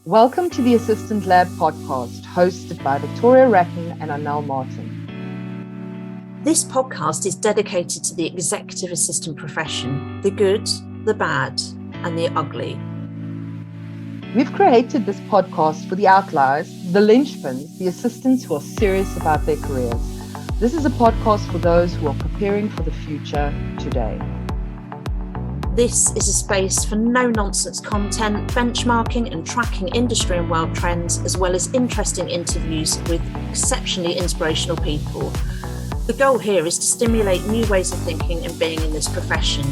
Welcome to the Assistant Lab podcast, hosted by Victoria Ratton and Arnel Martin. This podcast is dedicated to the executive assistant profession, the good, the bad, and the ugly. We've created this podcast for the outliers, the linchpins, the assistants who are serious about their careers. This is a podcast for those who are preparing for the future today. This is a space for no-nonsense content, benchmarking and tracking industry and world trends, as well as interesting interviews with exceptionally inspirational people. The goal here is to stimulate new ways of thinking and being in this profession.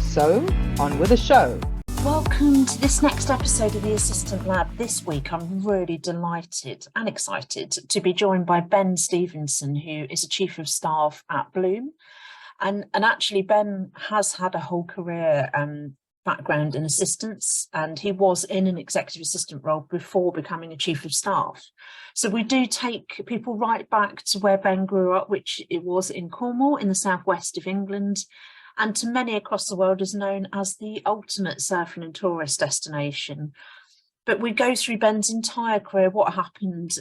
So, on with the show. Welcome to this next episode of the Assistant Lab. This week, I'm really delighted and excited to be joined by Ben Stevenson, who is a Chief of Staff at Bloom. And actually, Ben has had a whole career background in assistance, and he was in an executive assistant role before becoming a Chief of Staff. So we do take people right back to where Ben grew up, which it was in Cornwall in the southwest of England, and to many across the world is known as the ultimate surfing and tourist destination. But we go through Ben's entire career, what happened,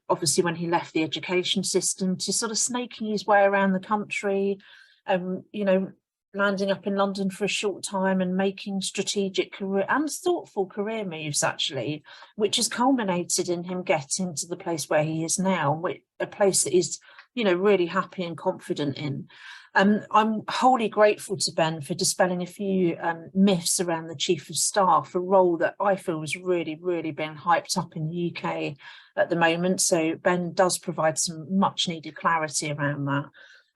obviously, when he left the education system, to sort of snaking his way around the country, landing up in London for a short time and making strategic career and thoughtful career moves, actually, which has culminated in him getting to the place where he is now, a place that he's, really happy and confident in. I'm wholly grateful to Ben for dispelling a few myths around the Chief of Staff, a role that I feel is really, really being hyped up in the UK at the moment. So Ben does provide some much needed clarity around that.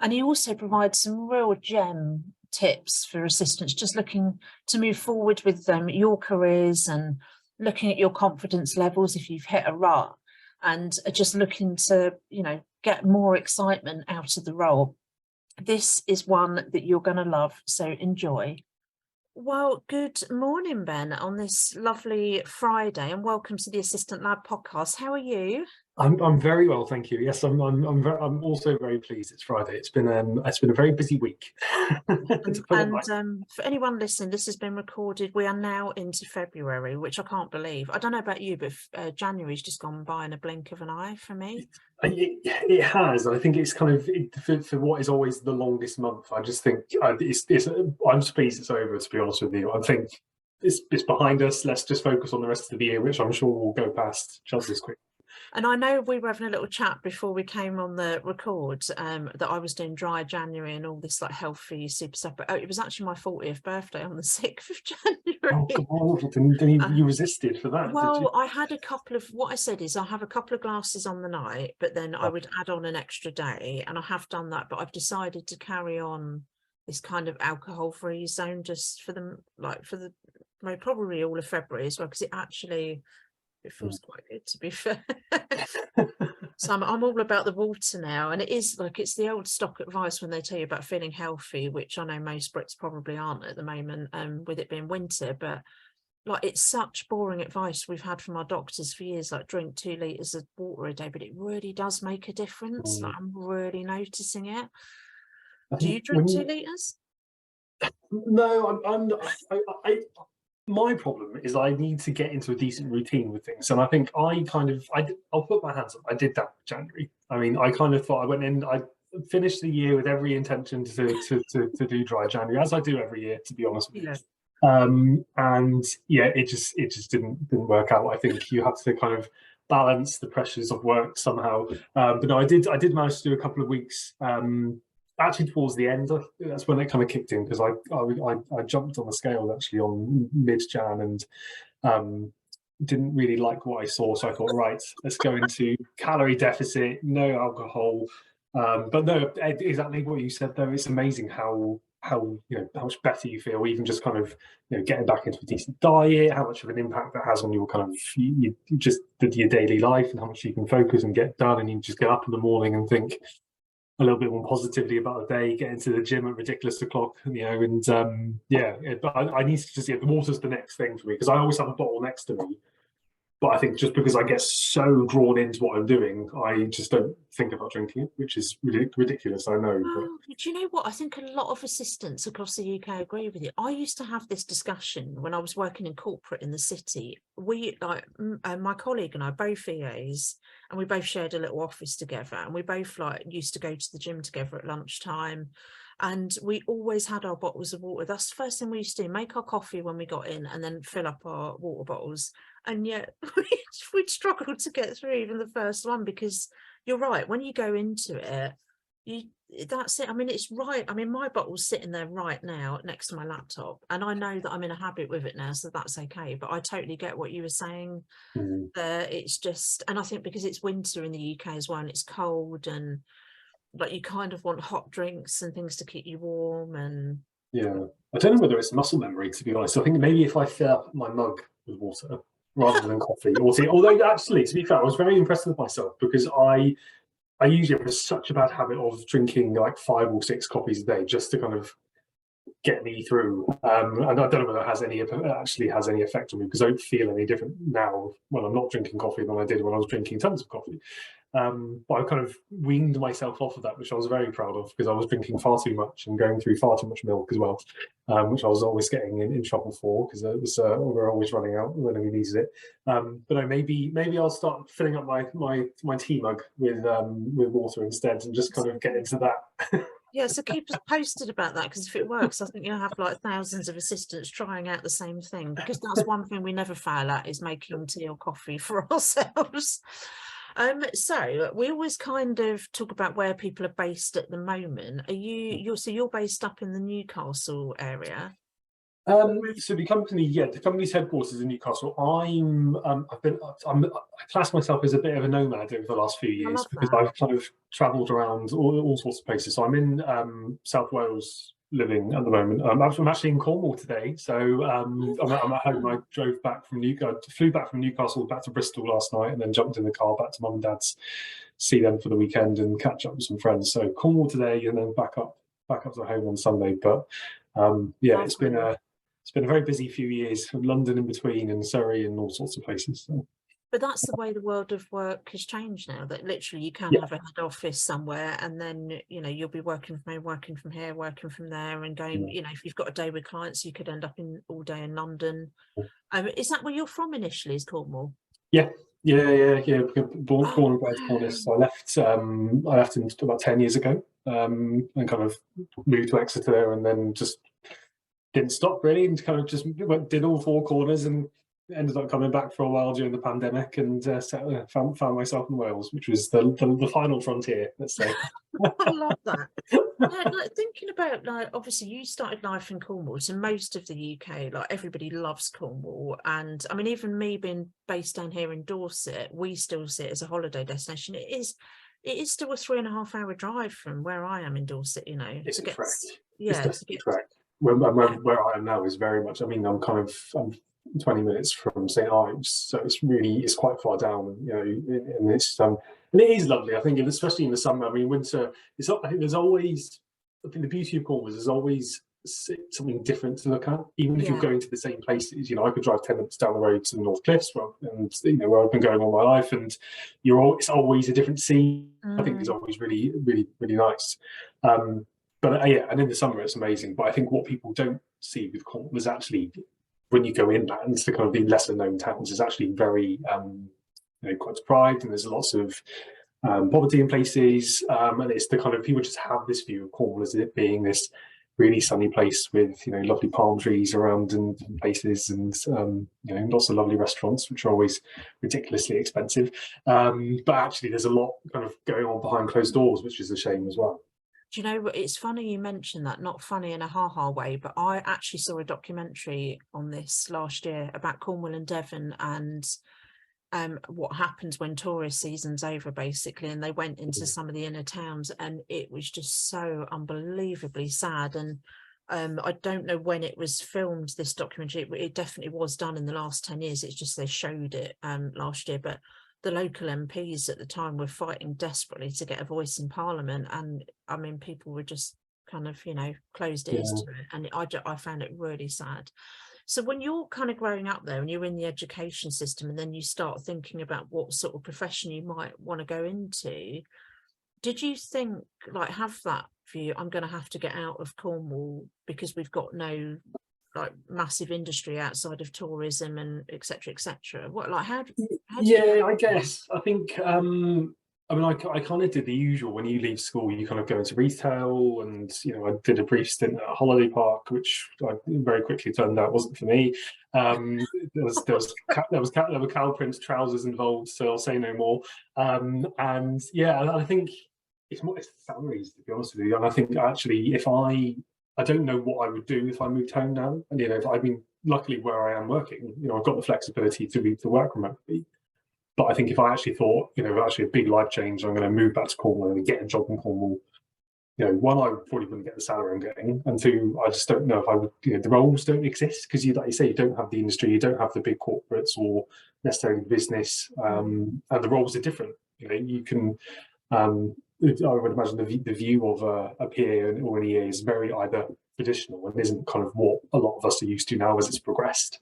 And he also provides some real gem tips for assistants just looking to move forward with your careers and looking at your confidence levels if you've hit a rut, and just looking to, get more excitement out of the role. This is one that you're going to love, so enjoy. Well, good morning, Ben, on this lovely Friday, and welcome to the Assistant Lab podcast. How are you? I'm very well, thank you. Yes, I'm also very pleased it's Friday. It's been a very busy week. For anyone listening, this has been recorded. We are now into February, which I can't believe. I don't know about you, but January's just gone by in a blink of an eye for me. It has. I think it's kind of for what is always the longest month. I just think I'm just pleased it's over. To be honest with you, I think it's behind us. Let's just focus on the rest of the year, which I'm sure will go past just as quick. And I know we were having a little chat before we came on the record that I was doing dry January and all this like healthy super separate. Oh, it was actually my 40th birthday on the 6th of January. Oh God, then you resisted for that. Well, did you? I had what I said is I have a couple of glasses on the night, but then I would add on an extra day, and I have done that. But I've decided to carry on this kind of alcohol-free zone just for probably all of February as well, because it feels quite good, to be fair. So I'm all about the water now, and it's the old stock advice when they tell you about feeling healthy, which I know most Brits probably aren't at the moment, with it being winter, but it's such boring advice we've had from our doctors for years, like drink 2 litres of water a day, but it really does make a difference. I'm really noticing it. Do you drink 2 litres? No, my problem is I need to get into a decent routine with things, and I think I'll put my hands up. I did that in January. I mean, I kind of thought I went in. I finished the year with every intention to do dry January, as I do every year, to be honest with you. It just didn't work out. I think you have to kind of balance the pressures of work somehow. But no, I did manage to do a couple of weeks. Actually, towards the end, that's when it kind of kicked in, because I jumped on the scale actually on mid-Jan and didn't really like what I saw. So I thought, right, let's go into calorie deficit, no alcohol. But no, exactly what you said though. It's amazing how much better you feel, even just kind of getting back into a decent diet, how much of an impact that has on your kind of your daily life, and how much you can focus and get done, and you just get up in the morning and think a little bit more positively about the day, get into the gym at ridiculous o'clock, but I need to just the water's the next thing for me, because I always have a bottle next to me, But I think just because I get so drawn into what I'm doing, I just don't think about drinking it, which is ridiculous, I know. But Oh, do you know what? I think a lot of assistants across the UK agree with you. I used to have this discussion when I was working in corporate in the city. We, like, my colleague and I, both EAs, and we both shared a little office together, and we both like used to go to the gym together at lunchtime. And we always had our bottles of water. That's the first thing we used to do, make our coffee when we got in and then fill up our water bottles. And yet we'd struggled to get through even the first one, because you're right, when you go into it, that's it. I mean, it's right. I mean, my bottle's sitting there right now next to my laptop, and I know that I'm in a habit with it now, so that's okay. But I totally get what you were saying there. It's just, and I think because it's winter in the UK as well, and it's cold, and like you kind of want hot drinks and things to keep you warm. And yeah, I don't know whether it's muscle memory, to be honest. I think maybe if I fill up my mug with water rather than coffee or tea, although actually, to be fair, I was very impressed with myself, because I usually have such a bad habit of drinking like 5 or 6 coffees a day just to kind of get me through. And I don't know whether it actually has any effect on me, because I don't feel any different now when I'm not drinking coffee than I did when I was drinking tons of coffee. But I kind of weaned myself off of that, which I was very proud of, because I was drinking far too much and going through far too much milk as well, which I was always getting in trouble for, because it was we were always running out when we needed it. But no, maybe I'll start filling up my tea mug with water instead, and just kind of get into that. yeah, so keep us posted about that, because if it works, I think you'll have like thousands of assistants trying out the same thing, because that's one thing we never fail at, is making tea or coffee for ourselves. So we always kind of talk about where people are based at the moment. You're based up in the Newcastle area? So the company's headquarters is in Newcastle. I class myself as a bit of a nomad over the last few years, because I've kind of travelled around all sorts of places. So I'm in South Wales living at the moment. I'm actually in Cornwall today, so I'm at home. I flew back from Newcastle back to Bristol last night, and then jumped in the car back to mum and dad's, see them for the weekend and catch up with some friends. So Cornwall today, and then back up to home on Sunday. But it's been a very busy few years, from London in between, and Surrey, and all sorts of places. So. But that's the way the world of work has changed now, that literally you can have a head office somewhere, and then, you'll be working from here, working from there, and going, if you've got a day with clients, you could end up all day in London. Is that where you're from initially, is Cornwall? Yeah. Born and bred Cornish. So I left in about 10 years ago, and kind of moved to Exeter, and then just didn't stop really, and kind of just did all 4 corners, and ended up coming back for a while during the pandemic, and found myself in Wales, which was the final frontier, let's say. I love that. Like, thinking about, like, obviously you started life in Cornwall, so most of the UK, like, everybody loves Cornwall, and I mean, even me being based down here in Dorset, we still see it as a holiday destination. It is still a 3.5 hour drive from where I am in Dorset. It's to get, correct. yeah, it's correct. Where I am now is very much. I mean, I'm 20 minutes from St Ives, so it's quite far down, and it's and it is lovely. I think, especially in the summer. I mean, winter. I think the beauty of Cornwall is there's always something different to look at, even if you're going to the same places. I could drive 10 minutes down the road to the North Cliffs, where I've been going all my life, and it's always a different scene. I think it's always really, really, really nice. But and in the summer it's amazing. But I think what people don't see with Cornwall is actually, when you go inland to kind of the lesser known towns, is actually very quite deprived, and there's lots of poverty in places, and it's the kind of, people just have this view of Cornwall as it being this really sunny place with lovely palm trees around in places, and lots of lovely restaurants, which are always ridiculously expensive, but actually there's a lot kind of going on behind closed doors, which is a shame as well. Do you know what? It's funny you mentioned that, not funny in a ha-ha way, but I actually saw a documentary on this last year about Cornwall and Devon, and what happens when tourist season's over, basically, and they went into some of the inner towns, and it was just so unbelievably sad. And I don't know when it was filmed, this documentary. It definitely was done in the last 10 years. It's just they showed it last year, but the local MPs at the time were fighting desperately to get a voice in Parliament, and I mean, people were just kind of closed ears to it, and I found it really sad. So when you're kind of growing up there and you're in the education system and then you start thinking about what sort of profession you might want to go into, did you think, like, have that view, I'm going to have to get out of Cornwall because we've got no like massive industry outside of tourism and etc etc. What, like, how Yeah, I guess. I think I mean, I kind of did the usual. When you leave school, you kind of go into retail, and I did a brief stint at a holiday park, which I very quickly turned out wasn't for me. There were cow print trousers involved, so I'll say no more. And yeah, I think it's salaries, to be honest with you. And I think actually, if I don't know what I would do if I moved home now, and luckily where I am working, I've got the flexibility to work remotely. But I think if I actually thought, actually a big life change, I'm going to move back to Cornwall and get a job in Cornwall, one, I probably wouldn't get the salary I'm getting, and two, I just don't know if I would. The roles don't exist because like you say, you don't have the industry, you don't have the big corporates or necessarily business, and the roles are different. You can. I would imagine the view of a PA or an EA is very either traditional and isn't kind of what a lot of us are used to now as it's progressed.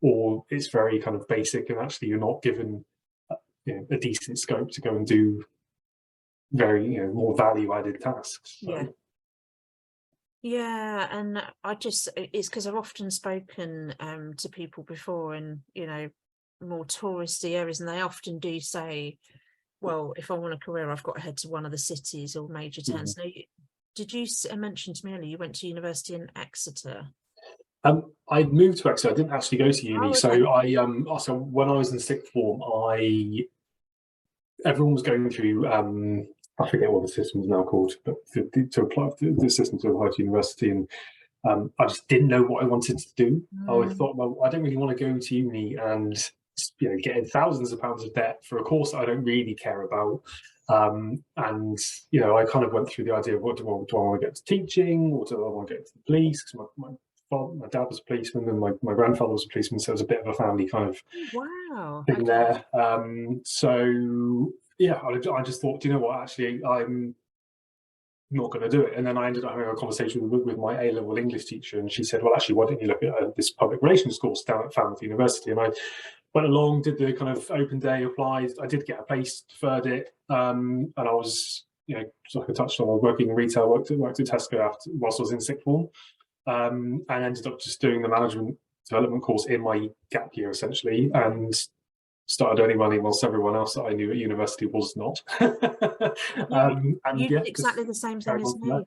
Or it's very kind of basic, and actually you're not given a decent scope to go and do very more value-added tasks. So. Yeah, and it's because I've often spoken to people before in more touristy areas, and they often do say, well, if I want a career, I've got to head to one of the cities or major towns. Now, did you mention to me earlier you went to university in Exeter? I moved to Exeter. I didn't actually go to uni. Oh, okay. So so when I was in sixth form, everyone was going through I forget what the system is now called, but to apply for the system to apply to university, and I just didn't know what I wanted to do. I thought, well, I don't really want to go to uni and get in thousands of pounds of debt for a course that I don't really care about. And I kind of went through the idea of do I want to get to teaching, or do I want to get to the police? Because my dad was a policeman and my grandfather was a policeman, so it was a bit of a family kind of thing there. So yeah, I just thought, do you know what, actually I'm not going to do it. And then I ended up having a conversation with my A-level English teacher, and she said, well, actually, why don't you look at this public relations course down at Falmouth University? And I went along, did the kind of open day, applied. I did get a place, deferred it, and I was, like I touched on, I was working in retail, worked at Tesco whilst I was in sixth form. And ended up just doing the management development course in my gap year, essentially, and started earning money whilst everyone else that I knew at university was not. You did exactly the same thing as me.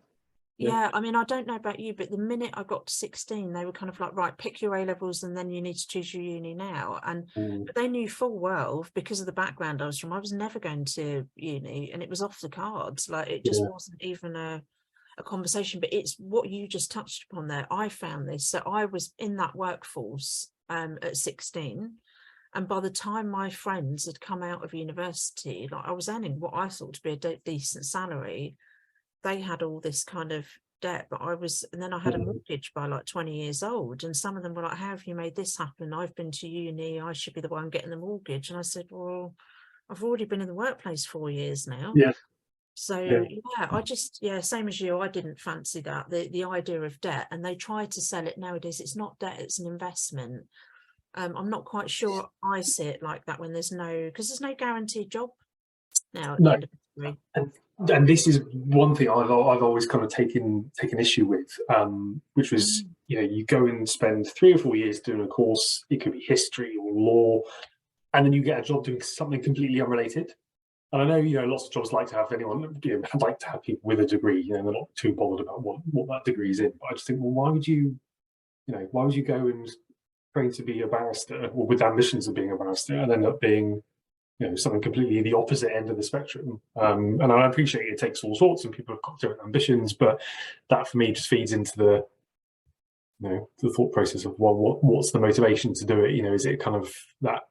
Yeah, I mean, I don't know about you, but the minute I got to 16, they were kind of like, right, pick your A-levels and then you need to choose your uni now. And but they knew full well, because of the background I was from, I was never going to uni, and it was off the cards. Like, it just wasn't even a conversation. But it's what you just touched upon there. I found this. So I was in that workforce at 16. And by the time my friends had come out of university, like, I was earning what I thought to be a decent salary. They had all this kind of debt, but and then I had a mortgage by like 20 years old. And some of them were like, how have you made this happen? I've been to uni, I should be the one getting the mortgage. And I said, well, I've already been in the workplace 4 years now. Yeah. So I just, same as you, I didn't fancy that, the idea of debt. And they try to sell it nowadays. It's not debt, it's an investment. I'm not quite sure I see it like that when because there's no guaranteed job now at the end of the degree. And this is one thing I've always kind of taken issue with, which was, you go and spend 3 or 4 years doing a course, it could be history or law, and then you get a job doing something completely unrelated. And I know, lots of jobs like to have anyone, like to have people with a degree, they're not too bothered about what that degree is in. But I just think, well, why would you go and train to be a barrister, or with ambitions of being a barrister, and end up being something completely the opposite end of the spectrum? And I appreciate it takes all sorts, and people have got different ambitions, but that for me just feeds into the the thought process of, well, what's the motivation to do it? Is it kind of that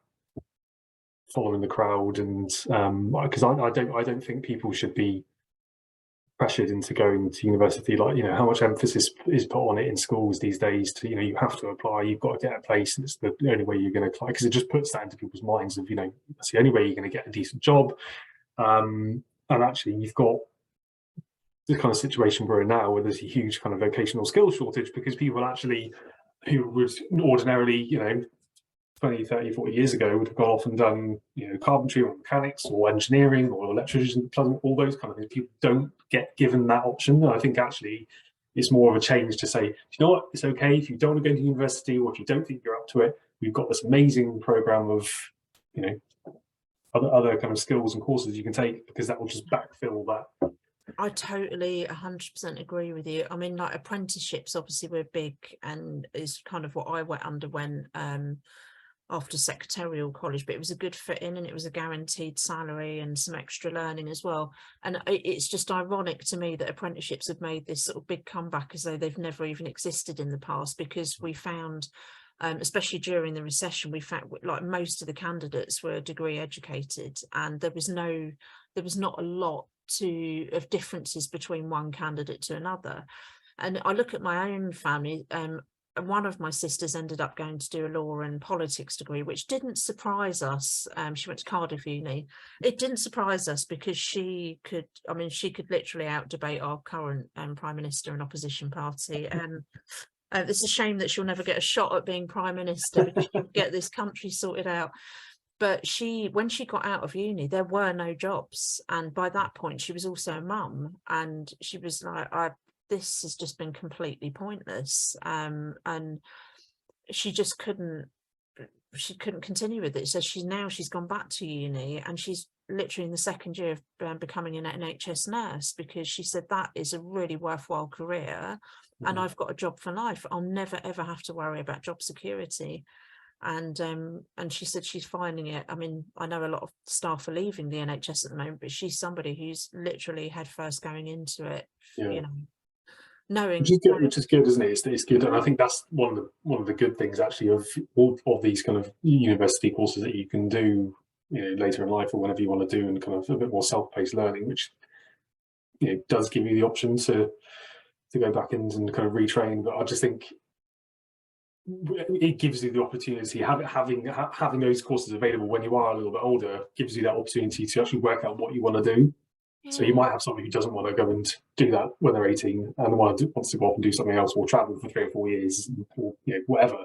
following the crowd? And because I don't think people should be pressured into going to university. Like, how much emphasis is put on it in schools these days to, you have to apply, you've got to get a place, and it's the only way you're going to apply, because it just puts that into people's minds of, that's the only way you're going to get a decent job. And actually you've got the kind of situation we're in now, where there's a huge kind of vocational skills shortage, because people actually who would ordinarily, 20, 30, 40 years ago would have gone off and done, carpentry or mechanics or engineering or electrician, plumbing, all those kind of things. People don't get given that option. And I think actually it's more of a change to say, you know what, it's okay if you don't want to go to university or if you don't think you're up to it. We've got this amazing program of, other kind of skills and courses you can take, because that will just backfill that. I totally 100% agree with you. I mean, like, apprenticeships obviously were big, and is kind of what I underwent after secretarial college, but it was a good fit in, and it was a guaranteed salary and some extra learning as well. And it's just ironic to me that apprenticeships have made this sort of big comeback as though they've never even existed in the past, because we found, especially during the recession, we found like most of the candidates were degree educated, and there was not a lot of differences between one candidate to another. And I look at my own family, and one of my sisters ended up going to do a law and politics degree, which didn't surprise us. She went to Cardiff Uni. It didn't surprise us because she could literally out debate our current Prime Minister and opposition party. It's a shame that she'll never get a shot at being Prime Minister, because she'll get this country sorted out. But when she got out of uni, there were no jobs. And by that point, she was also a mum. And she was like, this has just been completely pointless. And she just couldn't continue with it. So she's gone back to uni, and she's literally in the second year of becoming an NHS nurse, because she said that is a really worthwhile career. And I've got a job for life. I'll never, ever have to worry about job security. And she said she's finding it. I mean, I know a lot of staff are leaving the NHS at the moment, but she's somebody who's literally head first going into it, knowing. Which is good, isn't it? It's good, and I think that's one of the good things actually of all of these kind of university courses that you can do, later in life or whenever you want to do, and kind of a bit more self-paced learning, which does give you the option to go back in and kind of retrain. But I just think it gives you the opportunity, having those courses available when you are a little bit older, gives you that opportunity to actually work out what you want to do. Yeah. So you might have somebody who doesn't want to go and do that when they're 18 and wants to go off and do something else, or travel for 3 or 4 years, or whatever.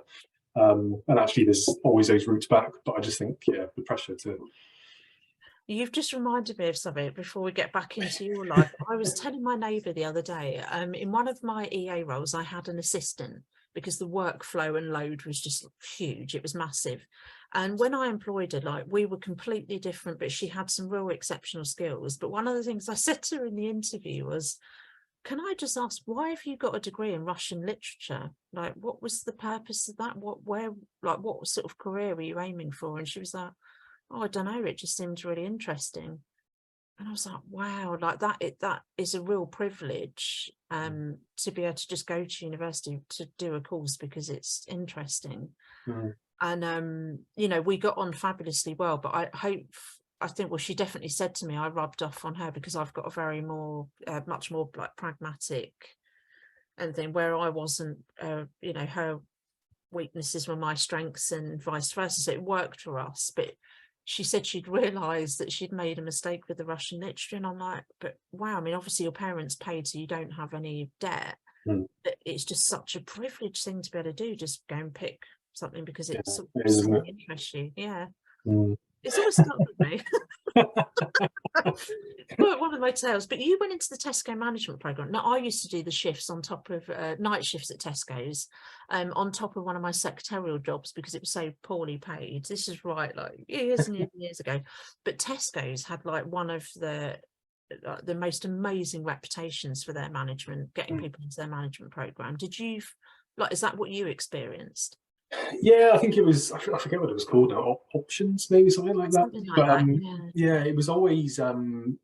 And actually, there's always those routes back. But I just think, the pressure to. You've just reminded me of something before we get back into your life. I was telling my neighbour the other day, in one of my EA roles, I had an assistant, because the workflow and load was just huge. It was massive. And when I employed her, we were completely different, but she had some real exceptional skills. But one of the things I said to her in the interview was, can I just ask, why have you got a degree in Russian literature? What was the purpose of that? What sort of career were you aiming for? And she was like, oh, I don't know. It just seemed really interesting. And I was like, wow, that is a real privilege, to be able to just go to university to do a course because it's interesting. Mm-hmm. And, we got on fabulously well, but I think, well, she definitely said to me, I rubbed off on her because I've got a very much more pragmatic and thing, where I wasn't, her weaknesses were my strengths and vice versa. So it worked for us, but she said she'd realised that she'd made a mistake with the Russian literature. And I'm like, but wow, I mean, obviously your parents paid so you don't have any debt. But it's just such a privileged thing to be able to do, just go and pick something because it's something that interests you. Yeah. It's always stuck with me. One of my tales. But you went into the Tesco management program. Now, I used to do the shifts on top of night shifts at Tesco's, on top of one of my secretarial jobs because it was so poorly paid. This is years and years ago. But Tesco's had one of the most amazing reputations for their management, getting people into their management program. Did you is that what you experienced? Yeah, I think it was, I forget what it was called now, options, maybe something like that. It was always, the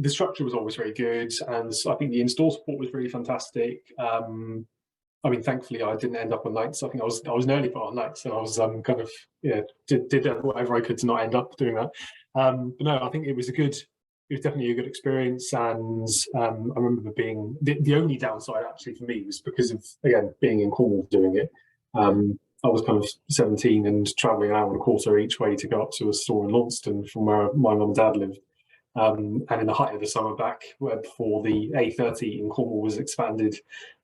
structure was always very good. And I think the in-store support was really fantastic. Thankfully I didn't end up on nights. I think I was an early part on nights, and I was did whatever I could to not end up doing that. But no, I think it was definitely a good experience. And I remember being, the only downside actually for me was because of, again, being in Cornwall doing it. I was kind of 17 and travelling an hour and a quarter each way to go up to a store in Launceston from where my mum and dad lived. And in the height of the summer back, where before the A30 in Cornwall was expanded,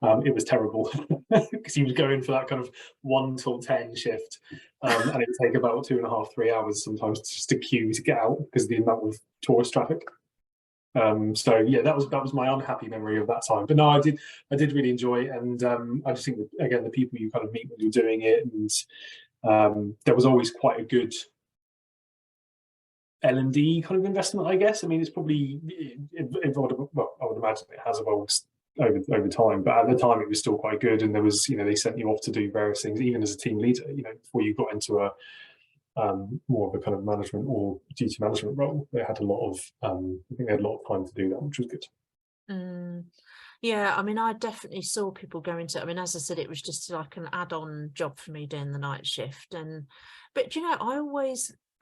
it was terrible because he was going for that kind of 1 till 10 shift, and it would take about 2.5, 3 hours sometimes just to queue to get out because of the amount of tourist traffic. So yeah, that was my unhappy memory of that time. But no, I did really enjoy it, and I just think that, again, the people you kind of meet when you're doing it, and there was always quite a good L&D kind of investment, I guess. I mean, it's probably evolved. Well, I would imagine it has evolved over time, but at the time it was still quite good. And there was, they sent you off to do various things, even as a team leader. Before you got into a more of a kind of management or duty management role, they had a lot of. I think they had a lot of time to do that, which was good. Yeah, I mean, I definitely saw people go into. I mean, as I said, it was just like an add-on job for me doing the night shift, but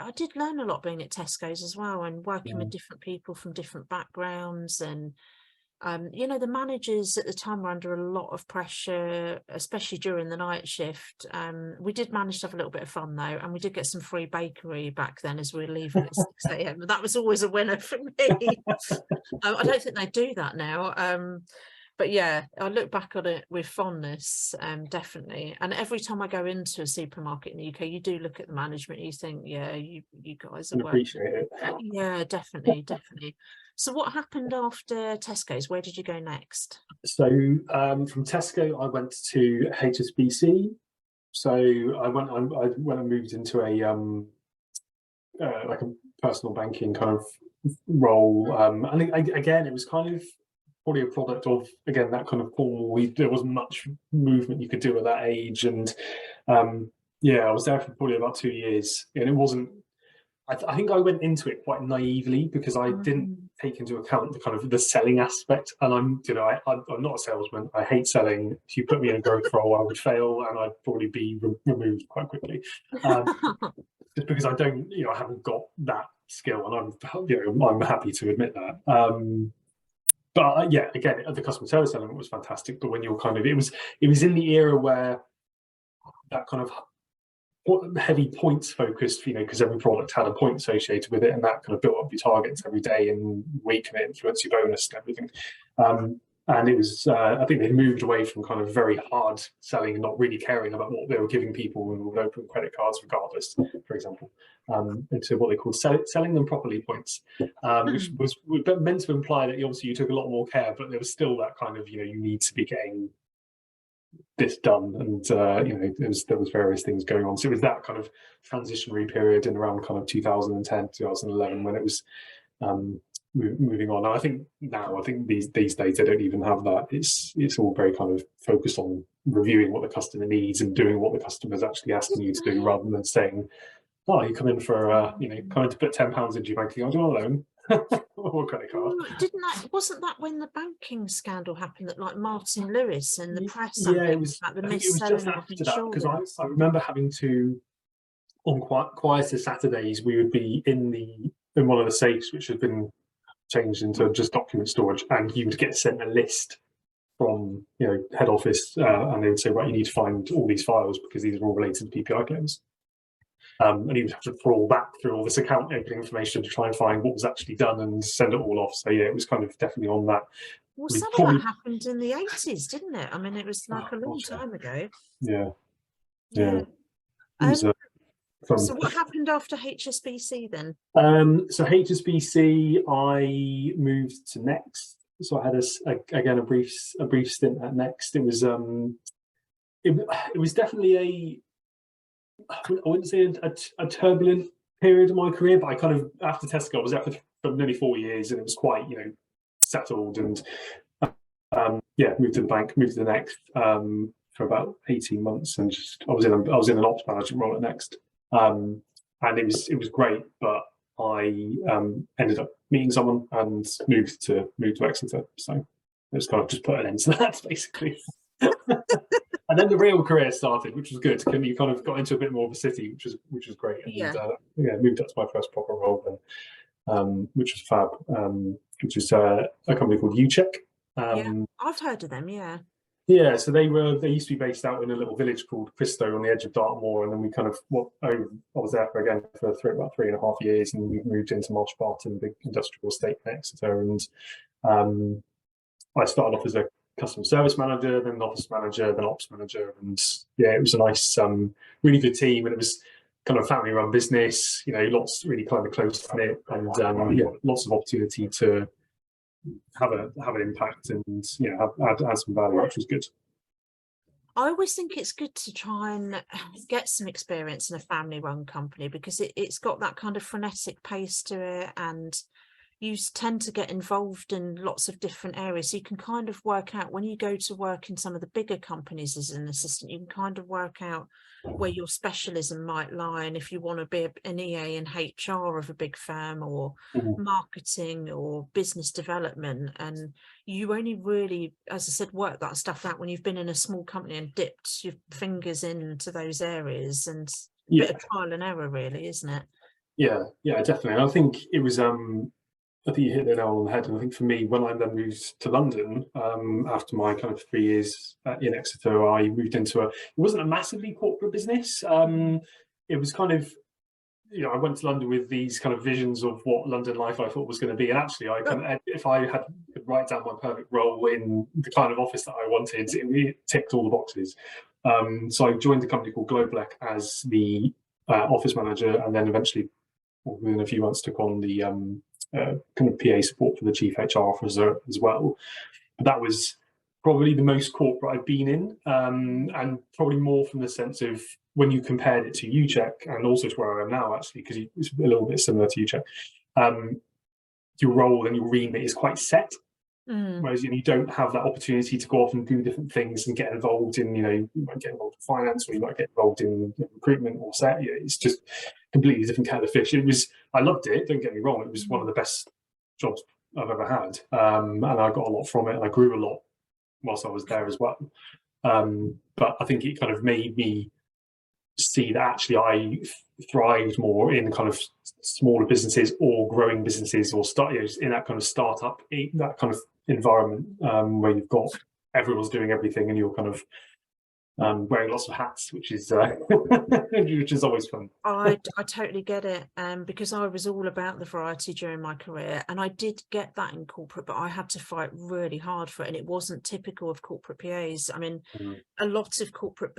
I did learn a lot being at Tesco's as well, and working with different people from different backgrounds. And, the managers at the time were under a lot of pressure, especially during the night shift. We did manage to have a little bit of fun, though, and we did get some free bakery back then as we were leaving at 6 a.m. That was always a winner for me. I don't think they do that now. But yeah, I look back on it with fondness, definitely. And every time I go into a supermarket in the UK, you do look at the management, you think, yeah, you guys are appreciate it. Yeah, definitely. So what happened after Tesco's? Where did you go next? So from Tesco, I went to HSBC. So I went and moved into a like a personal banking kind of role. And again, it was kind of probably a product of, again, that kind of Cornwall. There wasn't much movement you could do at that age, and I was there for probably about 2 years, and it wasn't. I think I went into it quite naively because I didn't take into account the kind of the selling aspect, and I'm not a salesman. I hate selling. If you put me in a growth role, I would fail, and I'd probably be removed quite quickly, just because I don't, I haven't got that skill, and I'm happy to admit that. But yeah, again, the customer service element was fantastic. But when you're kind of, it was in the era where that kind of heavy points focused, because every product had a point associated with it, and that kind of built up your targets every day and week, and it influenced your bonus and everything. And it was, I think they moved away from kind of very hard selling and not really caring about what they were giving people and would open credit cards regardless, for example, into what they called selling them properly points, which was meant to imply that obviously you took a lot more care, but there was still that kind of, you need to be getting this done, and there was various things going on. So it was that kind of transitionary period in around kind of 2010, 2011 when it was moving on. And I think these days they don't even have that. It's all very kind of focused on reviewing what the customer needs and doing what the customer's actually asking you to do, rather than saying, "Oh, you come in for come in to put £10 into your bank account, do you want a loan?" or credit card. Wasn't that when the banking scandal happened, that like Martin Lewis and the press? Yeah, it was. Like, it was just after that, because I remember having to, on quieter Saturdays, we would be in one of the safes which had been changed into just document storage, and you would get sent a list from head office, and they would say, right, you need to find all these files because these are all related to PPI claims. And you would have to crawl back through all this account opening information to try and find what was actually done and send it all off. So yeah, it was kind of definitely on that. Well, some of that happened in the 80s, didn't it? I mean, it was like a long time ago. Yeah. So what happened after HSBC then? So HSBC, I moved to Next. So I had a brief stint at Next. It was definitely I wouldn't say a turbulent period of my career, but I kind of, after Tesco, I was there for nearly 4 years, and it was quite settled, and moved to the bank, moved to the Next for about 18 months, and I was in an ops management role at Next, and it was great, but I ended up meeting someone and moved to Exeter, so it was kind of just put an end to that basically. And then the real career started, which was good. You kind of got into a bit more of a city, which was great. And moved up to my first proper role then, which was fab. Which was a company called UCheck. I've heard of them. Yeah. Yeah, so they used to be based out in a little village called Cristo on the edge of Dartmoor, and then we kind of I was there for about 3.5 years, and we moved into Marsh Barton, big industrial estate in Exeter, and I started off as a customer service manager, then office manager, then ops manager, and yeah, it was a nice, really good team, and it was kind of family run business, lots really kind of close knit, and yeah, lots of opportunity to have an impact and add some value, which was good. I always think it's good to try and get some experience in a family run company, because it's got that kind of frenetic pace to it, and you tend to get involved in lots of different areas. So you can kind of work out, when you go to work in some of the bigger companies as an assistant, you can kind of work out where your specialism might lie, and if you want to be an EA in HR of a big firm, or marketing or business development. And you only really, as I said, work that stuff out when you've been in a small company and dipped your fingers into those areas, and a bit of trial and error, really, isn't it? Yeah, definitely. And I think it was I think you hit the nail on the head. And I think for me, when I then moved to London, after my kind of 3 years in Exeter, I moved into it wasn't a massively corporate business. It was kind of, I went to London with these kind of visions of what London life I thought was going to be. And actually, if I could write down my perfect role in the kind of office that I wanted, it ticked all the boxes. So I joined a company called Globalec as the office manager, and then eventually, within a few months, took on the kind of PA support for the chief HR officer as well. But that was probably the most corporate I've been in, and probably more from the sense of, when you compared it to UCheck, and also to where I am now, actually, because it's a little bit similar to UCheck, your role and your remit is quite set. Whereas you don't have that opportunity to go off and do different things and get involved in, you might get involved in finance, or you might get involved in recruitment or set. It's just completely different kettle of fish. I loved it, don't get me wrong, it was one of the best jobs I've ever had, and I got a lot from it, and I grew a lot whilst I was there as well. But I think it kind of made me see that actually I thrived more in kind of smaller businesses or growing businesses, or in that kind of startup, that kind of environment, where you've got everyone's doing everything and you're kind of wearing lots of hats, which is always fun. I totally get it, because I was all about the variety during my career, and I did get that in corporate, but I had to fight really hard for it, and it wasn't typical of corporate PAs. I mean, a lot of corporate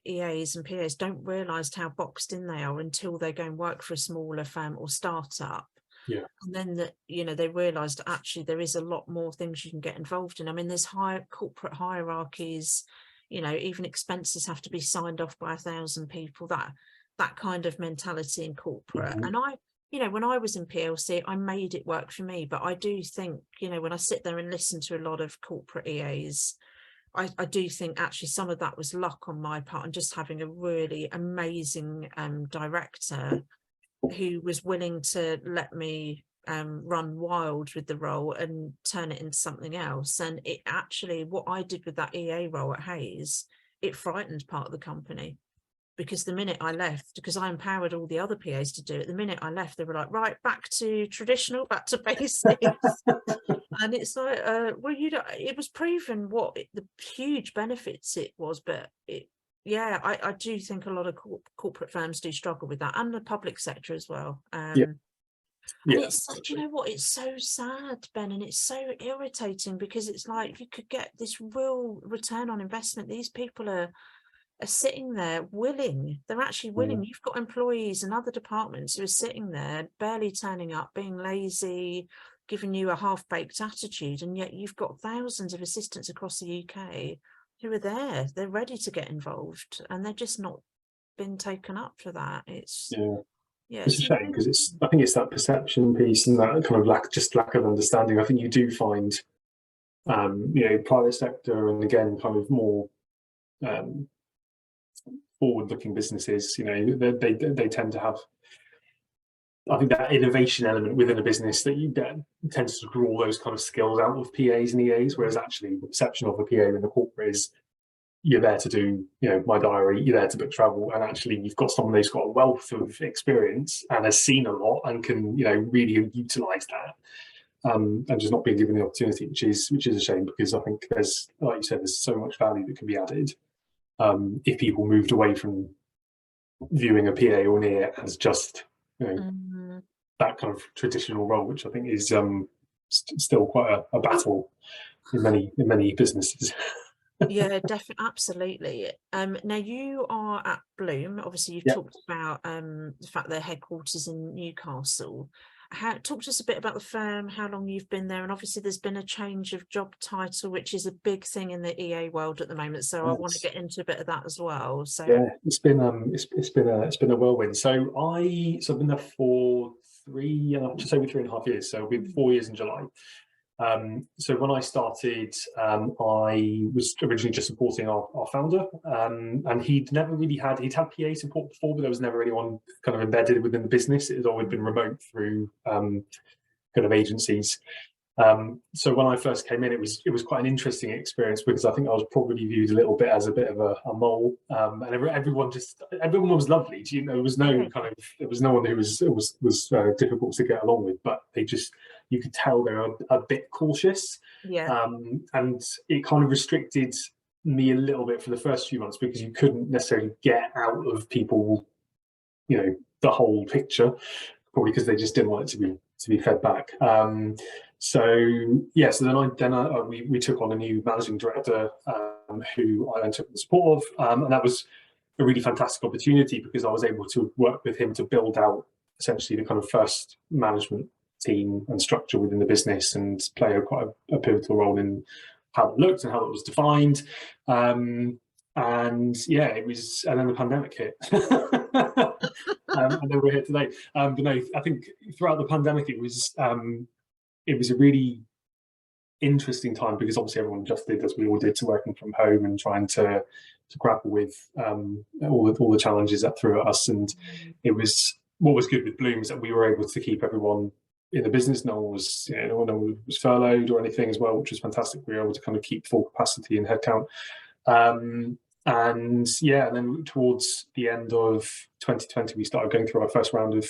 EAs and PAs don't realise how boxed in they are until they go and work for a smaller firm or startup. Yeah. And then they realised actually there is a lot more things you can get involved in. I mean, there's higher corporate hierarchies. Even expenses have to be signed off by 1,000 people, that kind of mentality in corporate. And when I was in PLC, I made it work for me. But I do think, when I sit there and listen to a lot of corporate EAs, I do think actually some of that was luck on my part, and just having a really amazing director who was willing to let me run wild with the role and turn it into something else. And it actually, what I did with that EA role at Hays, it frightened part of the company, because the minute I left, because I empowered all the other PAs to do it, the minute I left, they were like, right, back to traditional, back to basics. And it's like, it was proven what the huge benefits it was, but I do think a lot of corporate firms do struggle with that, and the public sector as well. And it's, it's so sad, Ben, and it's so irritating, because it's like you could get this real return on investment. These people are sitting there willing. They're actually willing. You've got employees in other departments who are sitting there, barely turning up, being lazy, giving you a half-baked attitude, and yet you've got thousands of assistants across the UK who are there. They're ready to get involved, and they're just not been taken up for that. It's a shame, because I think it's that perception piece and that kind of lack of understanding. I think you do find, private sector, and again, kind of more forward-looking businesses. They tend to have, I think, that innovation element within a business that tends to draw those kind of skills out of PAs and EAs. Whereas actually, the perception of a PA in the corporate is, you're there to do, my diary, you're there to book travel, and actually you've got someone who's got a wealth of experience and has seen a lot and can, really utilise that. and just not being given the opportunity, which is a shame, because I think there's, like you said, there's so much value that can be added if people moved away from viewing a PA or an EA as just that kind of traditional role, which I think is still quite a battle in many businesses. Yeah, definitely, absolutely. Now you are at Bloom. Obviously, you've talked about the fact their headquarters in Newcastle. Talk to us a bit about the firm, how long you've been there, and obviously there's been a change of job title, which is a big thing in the EA world at the moment. So I want to get into a bit of that as well. So yeah, it's been a whirlwind. So I've been there for just over 3.5 years. So it'll be 4 years in July. So when I started, I was originally just supporting our founder, and he'd had PA support before, but there was never anyone kind of embedded within the business. It had always been remote through kind of agencies. So when I first came in, it was quite an interesting experience, because I think I was probably viewed a little bit as a bit of a mole, and everyone was lovely. There was no one who was difficult to get along with, but you could tell they were a bit cautious. And it kind of restricted me a little bit for the first few months, because you couldn't necessarily get out of people, the whole picture, probably because they just didn't want it to be fed back. So then we took on a new managing director, who I then took the support of, and that was a really fantastic opportunity, because I was able to work with him to build out essentially the kind of first management team and structure within the business, and play quite a pivotal role in how it looked and how it was defined. And then the pandemic hit. And then we're here today. But no, I think throughout the pandemic, it was a really interesting time, because obviously everyone adjusted, as we all did, to working from home and trying to grapple with all the challenges that threw at us. And what was good with Bloom is that we were able to keep everyone in the business. No one was furloughed or anything as well, which was fantastic. We were able to kind of keep full capacity and headcount. And then towards the end of 2020, we started going through our first round of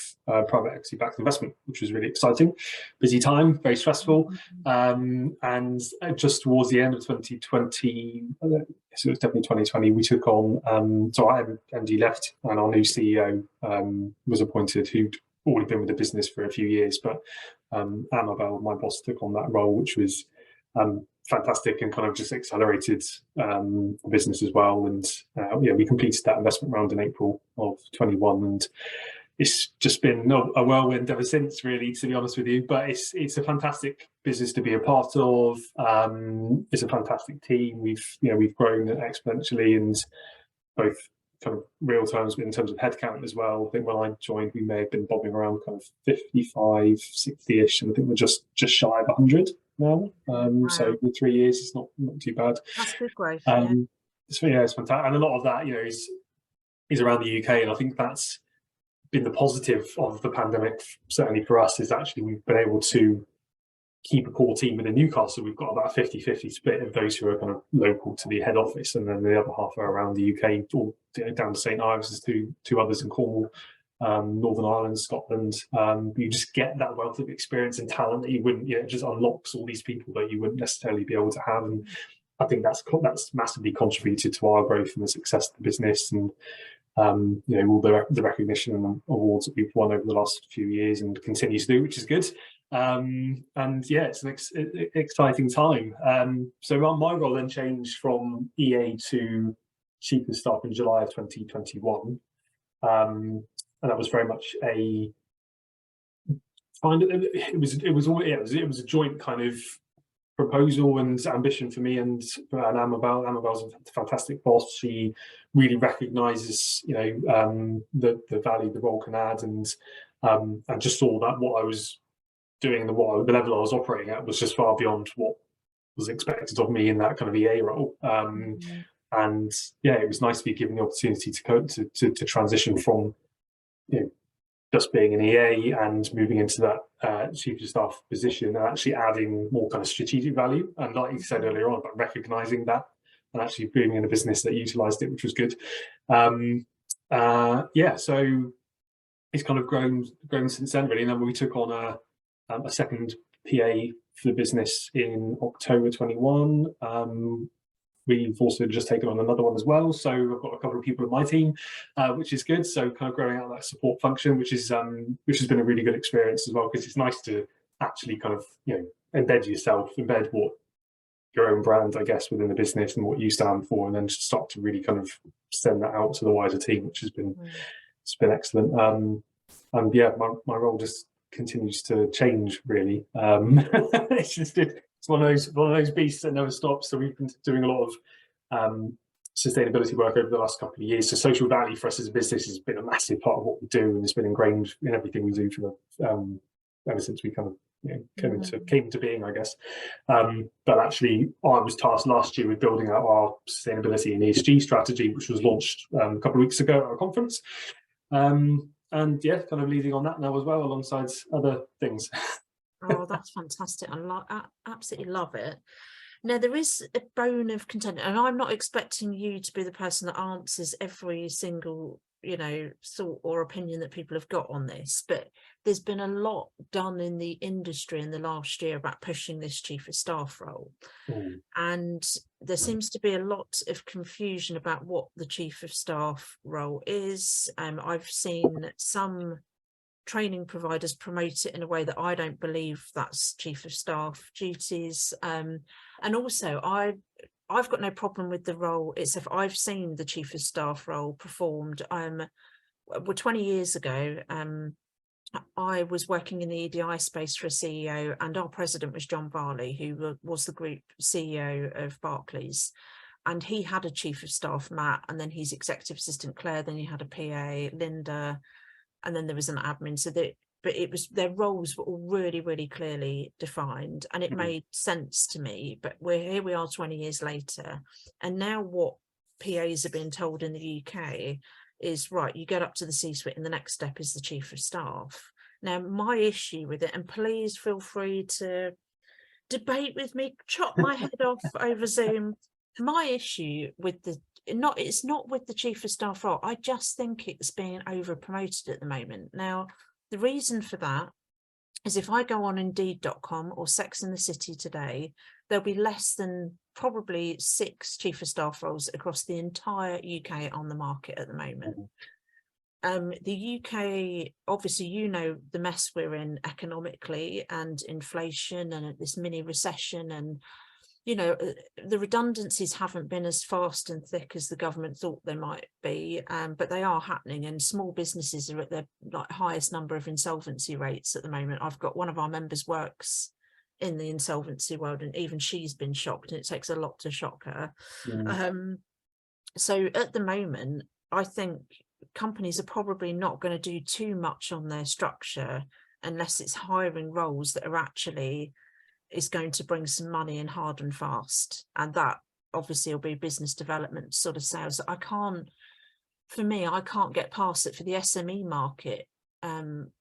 private equity-backed investment, which was really exciting. Busy time, very stressful. And just towards the end of 2020, so it was definitely 2020, we took on, so our MD left, and our new CEO was appointed, who'd already been with the business for a few years. But Annabelle, my boss, took on that role, which was fantastic, and kind of just accelerated the business as well. And we completed that investment round in April of 21, and it's just been a whirlwind ever since, really, to be honest with you. But it's a fantastic business to be a part of. It's a fantastic team. We've grown exponentially, and both kind of real terms, but in terms of headcount as well. I think when I joined, we may have been bobbing around kind of 55, 60-ish, and I think we're just shy of 100 now. Wow. So in 3 years, it's not too bad. That's good growth. It's fantastic, and a lot of that, is around the UK, and I think that's been the positive of the pandemic. Certainly for us, is actually we've been able to keep a core team within Newcastle. We've got about a 50-50 split of those who are kind of local to the head office, and then the other half are around the UK, or down to St Ives. There's two others in Cornwall, Northern Ireland, Scotland. You just get that wealth of experience and talent that you wouldn't, it just unlocks all these people that you wouldn't necessarily be able to have. And I think that's massively contributed to our growth and the success of the business, and all the recognition and awards that we've won over the last few years and continues to do, which is good. It's an exciting time. So my role then changed from EA to Chief of Staff in July of 2021, and that was very much it was a joint kind of proposal and ambition for me and Annabelle. Annabelle's a fantastic boss. She really recognises, the value the role can add, and just saw that what I was doing and the level I was operating at was just far beyond what was expected of me in that kind of EA role. And it was nice to be given the opportunity to transition from just being an EA and moving into that Chief of Staff position, and actually adding more kind of strategic value. And like you said earlier on, about recognising that and actually being in a business that utilised it, which was good. So it's kind of grown since then, really. And then we took on a second PA for the business in October 21. We've also just taken on another one as well. So I've got a couple of people in my team, which is good. So kind of growing out that support function, which has been a really good experience as well, because it's nice to actually kind of, embed what your own brand, I guess, within the business and what you stand for, and then just start to really kind of send that out to the wider team, which has been it's been excellent. And yeah, my role just continues to change really. It's one of those beasts that never stops. So we've been doing a lot of sustainability work over the last couple of years. So social value for us as a business has been a massive part of what we do, and it's been ingrained in everything we do for the ever since we kind of came into being, I guess. But actually, I was tasked last year with building out our sustainability and ESG strategy, which was launched a couple of weeks ago at our conference. And yeah, kind of leading on that now as well, alongside other things. Oh, that's fantastic. I absolutely love it. Now, there is a bone of contention, and I'm not expecting you to be the person that answers every single, thought or opinion that people have got on this, but there's been a lot done in the industry in the last year about pushing this chief of staff role. And there seems to be a lot of confusion about what the chief of staff role is. I've seen some training providers promote it in a way that I don't believe that's chief of staff duties. And also I've got no problem with the role itself. I've seen the chief of staff role performed. 20 years ago, I was working in the EDI space for a CEO, and our president was John Varley, who was the group CEO of Barclays. And he had a chief of staff, Matt, and then his executive assistant, Claire, then he had a PA, Linda, and then there was an admin. But it was, their roles were all really, really clearly defined, and it made sense to me. But here we are 20 years later, and now what PAs are being told in the UK is, right, you get up to the C-suite and the next step is the chief of staff. Now, my issue with it, and please feel free to debate with me, chop my head off over Zoom. My issue with it's not with the chief of staff role. I just think it's being over promoted at the moment. Now, the reason for that is if I go on Indeed.com or Sex and the City today, there'll be less than probably 6 chief of staff roles across the entire UK on the market at the moment. The UK, obviously, the mess we're in economically and inflation and this mini recession, and the redundancies haven't been as fast and thick as the government thought they might be, but they are happening, and small businesses are at their highest number of insolvency rates at the moment. I've got one of our members works in the insolvency world, and even she's been shocked, and it takes a lot to shock her. So at the moment, I think companies are probably not going to do too much on their structure unless it's hiring roles that are actually is going to bring some money in hard and fast, and that obviously will be business development sort of sales. I can't get past it for the SME market,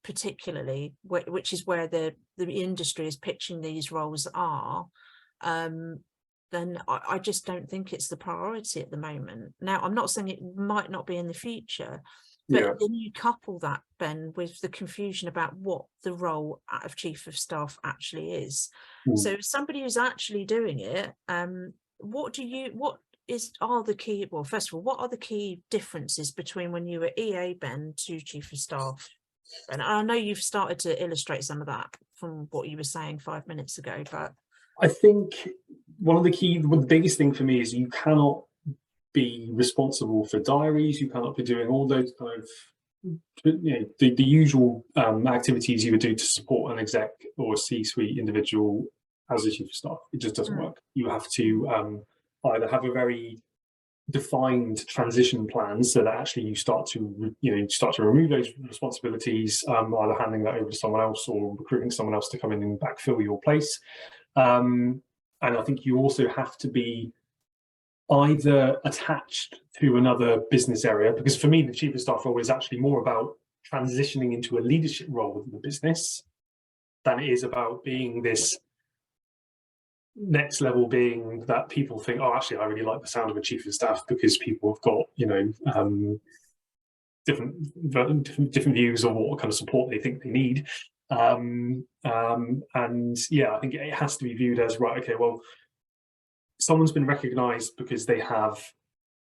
particularly, which is where the industry is pitching these roles are. Then I just don't think it's the priority at the moment. Now, I'm not saying it might not be in the future, but then you couple that, Ben, with the confusion about what the role of chief of staff actually is. So somebody who's actually doing it, what are the key, well, first of all, what are the key differences between when you were EA, Ben, to chief of staff? And I know you've started to illustrate some of that from what you were saying 5 minutes ago, but I think the biggest thing for me is you cannot be responsible for diaries. You cannot be doing all those kind of the usual activities you would do to support an exec or a C-suite individual as a chief of staff. It just doesn't work. You have to either have a very defined transition plan so that actually you start to remove those responsibilities, either handing that over to someone else or recruiting someone else to come in and backfill your place. And I think you also have to be either attached to another business area, because for me, the chief of staff role is actually more about transitioning into a leadership role within the business than it is about being this next level being that people think, oh, actually, I really like the sound of a chief of staff because people have got, different views on what kind of support they think they need. And yeah, I think it has to be viewed as, right, okay, well, someone's been recognized because they have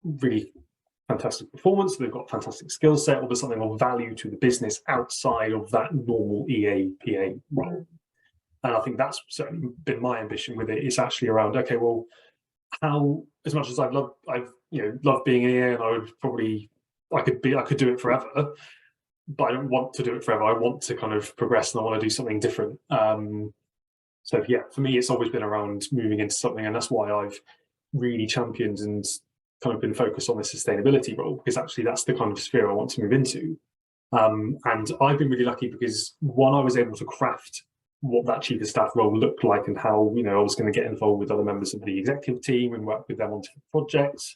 really fantastic performance, they've got fantastic skill set, or there's something of value to the business outside of that normal EA PA role. And I think that's certainly been my ambition with it. It's actually around, okay, well, how, as much as I've loved being an EA, and I could do it forever, but I don't want to do it forever. I want to kind of progress, and I want to do something different. So yeah, for me, it's always been around moving into something, and that's why I've really championed and kind of been focused on the sustainability role, because actually that's the kind of sphere I want to move into. And I've been really lucky because, one, I was able to craft what that chief of staff role looked like, and how, I was going to get involved with other members of the executive team and work with them on different projects.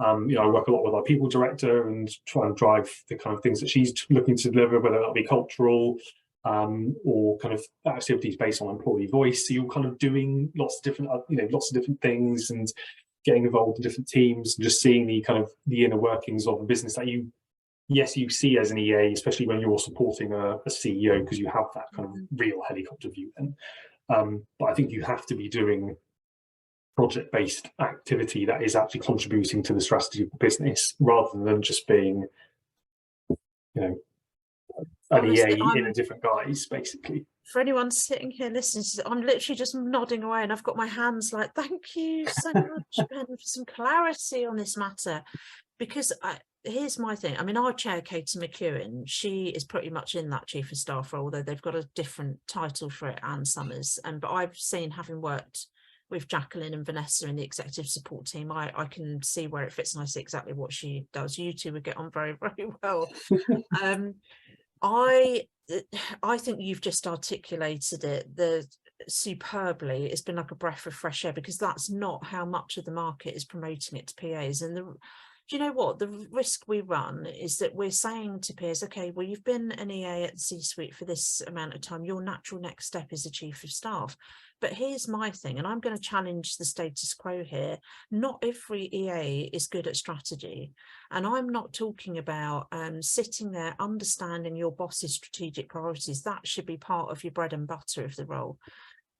I work a lot with our people director and try and drive the kind of things that she's looking to deliver, whether that be cultural or kind of activities based on employee voice. So you're kind of doing lots of different things and getting involved in different teams, and just seeing the kind of the inner workings of a business that you see as an EA, especially when you're supporting a CEO, because you have that kind of real helicopter view then. But I think you have to be doing project-based activity that is actually contributing to the strategy of the business, rather than just being, an Honestly, EA in a different guise, basically. For anyone sitting here listening, I'm literally just nodding away, and I've got my hands like, thank you so much, Ben, for some clarity on this matter. Because here's my thing. I mean, our chair, Katie McEwen, she is pretty much in that chief of staff role, although they've got a different title for it, Anne Summers. But I've seen, having worked with Jacqueline and Vanessa in the executive support team, I can see where it fits, and I see exactly what she does. You two would get on very, very well. I think you've just articulated it superbly. It's been like a breath of fresh air, because that's not how much of the market is promoting it to PAs. And do you know what? The risk we run is that we're saying to peers, okay, well, you've been an EA at the C-suite for this amount of time. Your natural next step is a chief of staff. But here's my thing, and I'm going to challenge the status quo here. Not every EA is good at strategy. And I'm not talking about sitting there understanding your boss's strategic priorities. That should be part of your bread and butter of the role.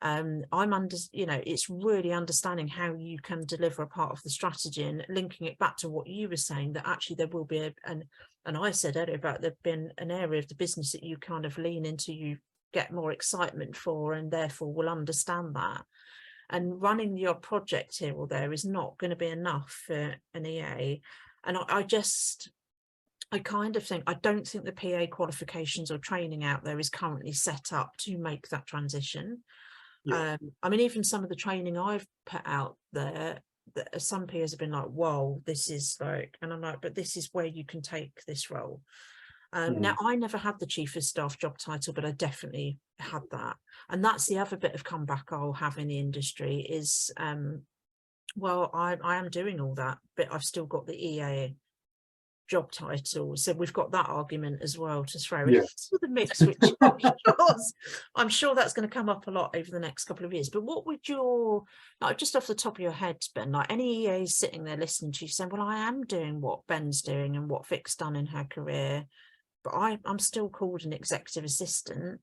It's really understanding how you can deliver a part of the strategy, and linking it back to what you were saying, that actually there will be and I said earlier about there been an area of the business that you kind of lean into, you get more excitement for, and therefore will understand that. And running your project here or there is not going to be enough for an EA. And I kind of think, I don't think the PA qualifications or training out there is currently set up to make that transition. Yeah. I mean, even some of the training I've put out there, some peers have been like, whoa, this is like, and I'm like, but this is where you can take this role. Now, I never had the chief of staff job title, but I definitely had that. And that's the other bit of comeback I'll have in the industry is, well, I am doing all that, but I've still got the EA job title. So we've got that argument as well to throw into the mix, which I'm sure that's going to come up a lot over the next couple of years. But what would like, just off the top of your head, Ben, like any EAs sitting there listening to you saying, well, I am doing what Ben's doing and what Vic's done in her career, but I'm still called an executive assistant.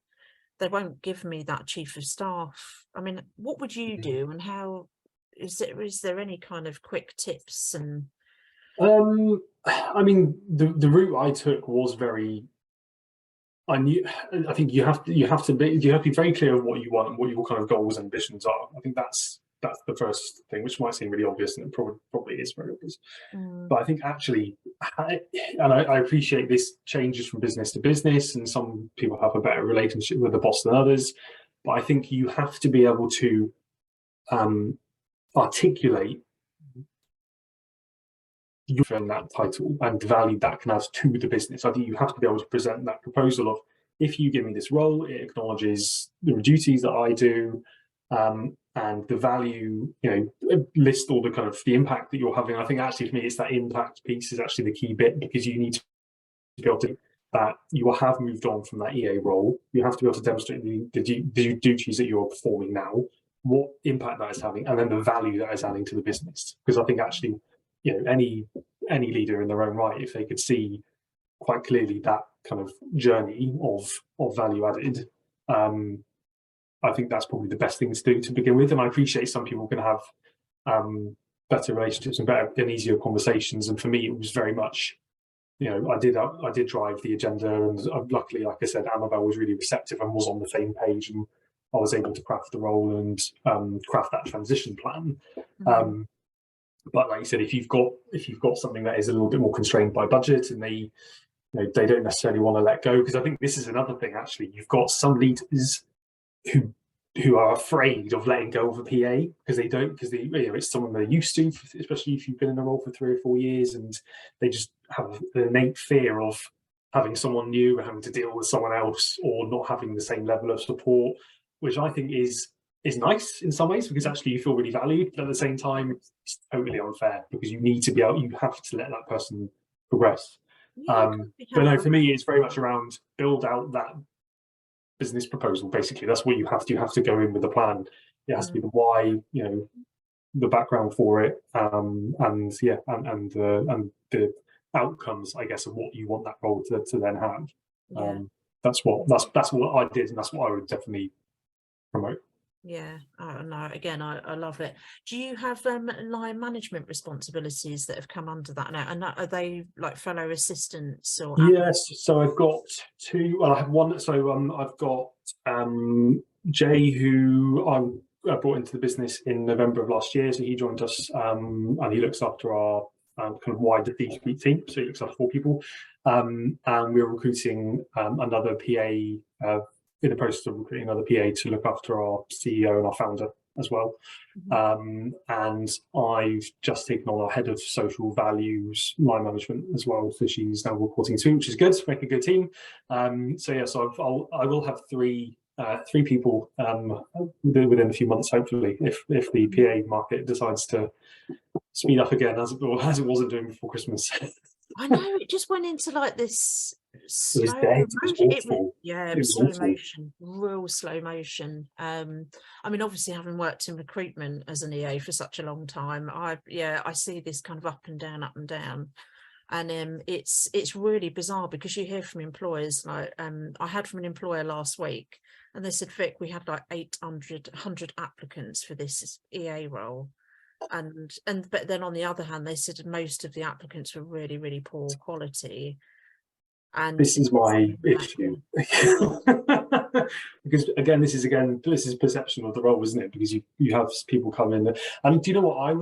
They won't give me that chief of staff. I mean, what would you do, and how is there any kind of quick tips? And I mean, the route I took was very. I think you have to be very clear of what you want and what your kind of goals and ambitions are. I think that's the first thing, which might seem really obvious, and it probably is very obvious. But I think actually, and I appreciate this changes from business to business, and some people have a better relationship with the boss than others. But I think you have to be able to articulate from that title and the value that can add to the business. I think you have to be able to present that proposal of, if you give me this role, it acknowledges the duties that I do, and the value, list all the kind of the impact that you're having. I think actually for me, it's that impact piece is actually the key bit, because you need to be able to that you have moved on from that EA role. You have to be able to demonstrate the duties that you're performing now, what impact that is having, and then the value that is adding to the business. Because I think actually, any leader in their own right, if they could see quite clearly that kind of journey of value added, I think that's probably the best thing to do to begin with. And I appreciate some people can have better relationships and better and easier conversations. And for me, it was very much, I did drive the agenda, and luckily, like I said, Amabel was really receptive and was on the same page, and I was able to craft the role and craft that transition plan. But like you said, if you've got something that is a little bit more constrained by budget, and they don't necessarily want to let go, because I think this is another thing. Actually, you've got some leaders who are afraid of letting go of a PA because it's someone they're used to, especially if you've been in a role for 3 or 4 years, and they just have an innate fear of having someone new and having to deal with someone else, or not having the same level of support, which I think is nice in some ways, because actually you feel really valued, but at the same time it's totally unfair, because you have to let that person progress. But no, for me, it's very much around build out that business proposal. Basically, that's what you have to go in with a plan. It has to be the why, the background for it, and the outcomes, I guess, of what you want that role to then have. That's what I did, and that's what I would definitely promote. Yeah, no, again, I love it. Do you have line management responsibilities that have come under that now? And are they like fellow assistants or? Yes, so I've got 2. Well, I have one. So I've got Jay, who I brought into the business in November of last year. So he joined us, and he looks after our kind of wider D-suite team. So he looks after 4 people, and we're recruiting another PA. In the process of recruiting another PA to look after our CEO and our founder as well. And I've just taken on our head of social values line management as well. So she's now reporting to me, which is good to make a good team. So I will have 3 people within a few months, hopefully, if the PA market decides to speed up again as it wasn't doing before Christmas. I know, it just went into like this slow motion, real slow motion. I mean, obviously, having worked in recruitment as an EA for such a long time, I see this kind of up and down, and it's really bizarre, because you hear from employers like I had from an employer last week, and they said, Vic, we had like 100 applicants for this EA role. But then on the other hand, they said most of the applicants were really, really poor quality. And this is my issue. Because again, this is perception of the role, isn't it? Because you have people come in, and do you know what I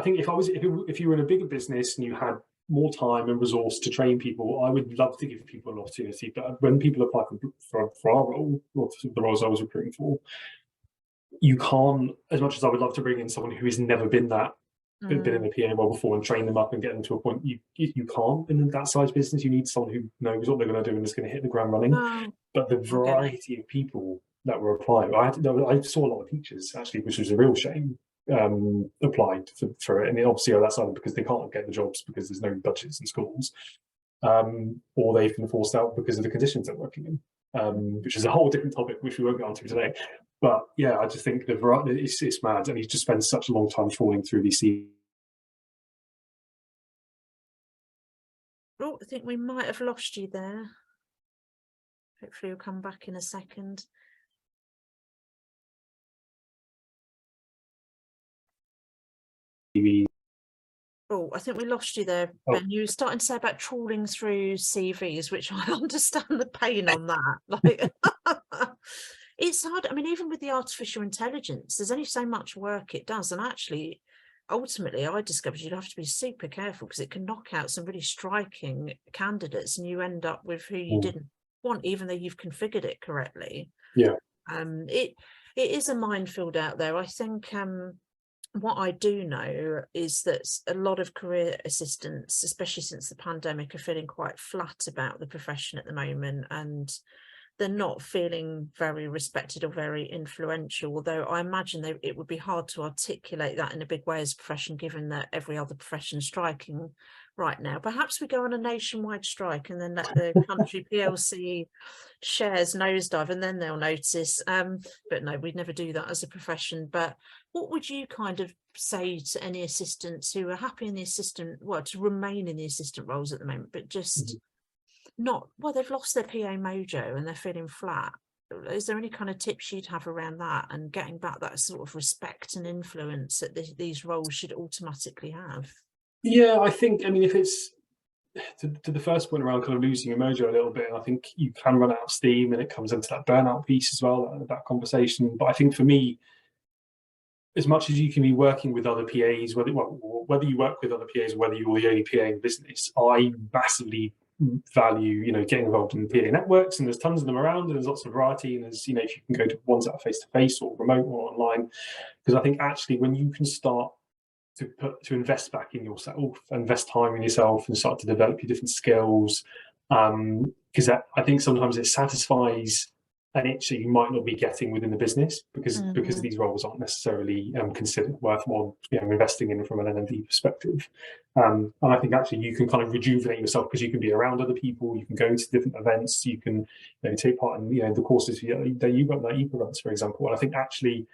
think if you were in a bigger business and you had more time and resource to train people, I would love to give people an opportunity. But when people apply for our role, or for the roles I was recruiting for, you can't, as much as I would love to bring in someone who has never been in a PA role before and train them up and get them to a point, you can't in that size business. You need someone who knows what they're going to do and is going to hit the ground running. But the variety of people that were applying, I saw a lot of teachers actually, which was a real shame, applied for it. And obviously that's either because they can't get the jobs because there's no budgets in schools, or they've been forced out because of the conditions they're working in, which is a whole different topic which we won't get onto today. But yeah, I just think the variety it's mad, and he just spends such a long time trawling through these CVs. Oh, I think we might have lost you there. Hopefully you'll come back in a second. Oh, I think we lost you there, Ben. You were starting to say about trawling through CVs, which I understand the pain on that. Like, it's hard. I mean, even with the artificial intelligence, there's only so much work it does. And actually, ultimately, I discovered you'd have to be super careful, because it can knock out some really striking candidates, and you end up with who you didn't want, even though you've configured it correctly. Yeah. It is a minefield out there. I think what I do know is that a lot of career assistants, especially since the pandemic, are feeling quite flat about the profession at the moment, and they're not feeling very respected or very influential, although I imagine it would be hard to articulate that in a big way as a profession, given that every other profession is striking right now. Perhaps we go on a nationwide strike and then let the country PLC shares nosedive, and then they'll notice. But no, we'd never do that as a profession. But what would you kind of say to any assistants who are happy in the assistant, to remain in the assistant roles at the moment, but just they've lost their PA mojo and they're feeling flat. Is there any kind of tips you'd have around that and getting back that sort of respect and influence that these roles should automatically have? Yeah, I think, I mean, if it's to the first point around kind of losing your mojo a little bit, I think you can run out of steam, and it comes into that burnout piece as well, that conversation. But I think for me, as much as you can be working with other PAs, whether you work with other PAs or whether you're the only PA in business, I massively value, getting involved in PA networks, and there's tons of them around, and there's lots of variety, and there's, if you can go to ones that are face to face or remote or online, because I think actually when you can start to invest back in yourself, invest time in yourself, and start to develop your different skills, because I think sometimes it satisfies an itch that you might not be getting within the business, because these roles aren't necessarily considered worthwhile investing in from an NMD perspective. And I think actually you can kind of rejuvenate yourself because you can be around other people, you can go to different events, you can take part in the courses that you run, like EPA runs, for example. And I think actually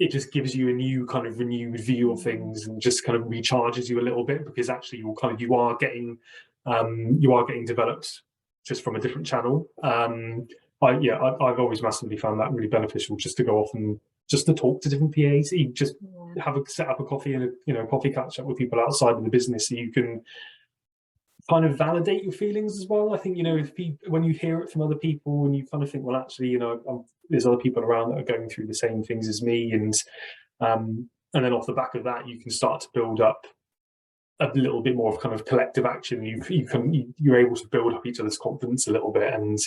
it just gives you a new kind of renewed view of things, and just kind of recharges you a little bit, because actually you are getting developed just from a different channel. I've always massively found that really beneficial, just to go off and just to talk to different PAs. You just set up a coffee and a coffee catch up with people outside of the business, so you can kind of validate your feelings as well. I think when you hear it from other people, and you kind of think, well, actually, there's other people around that are going through the same things as me, and then off the back of that, you can start to build up a little bit more of kind of collective action. You're able to build up each other's confidence a little bit, and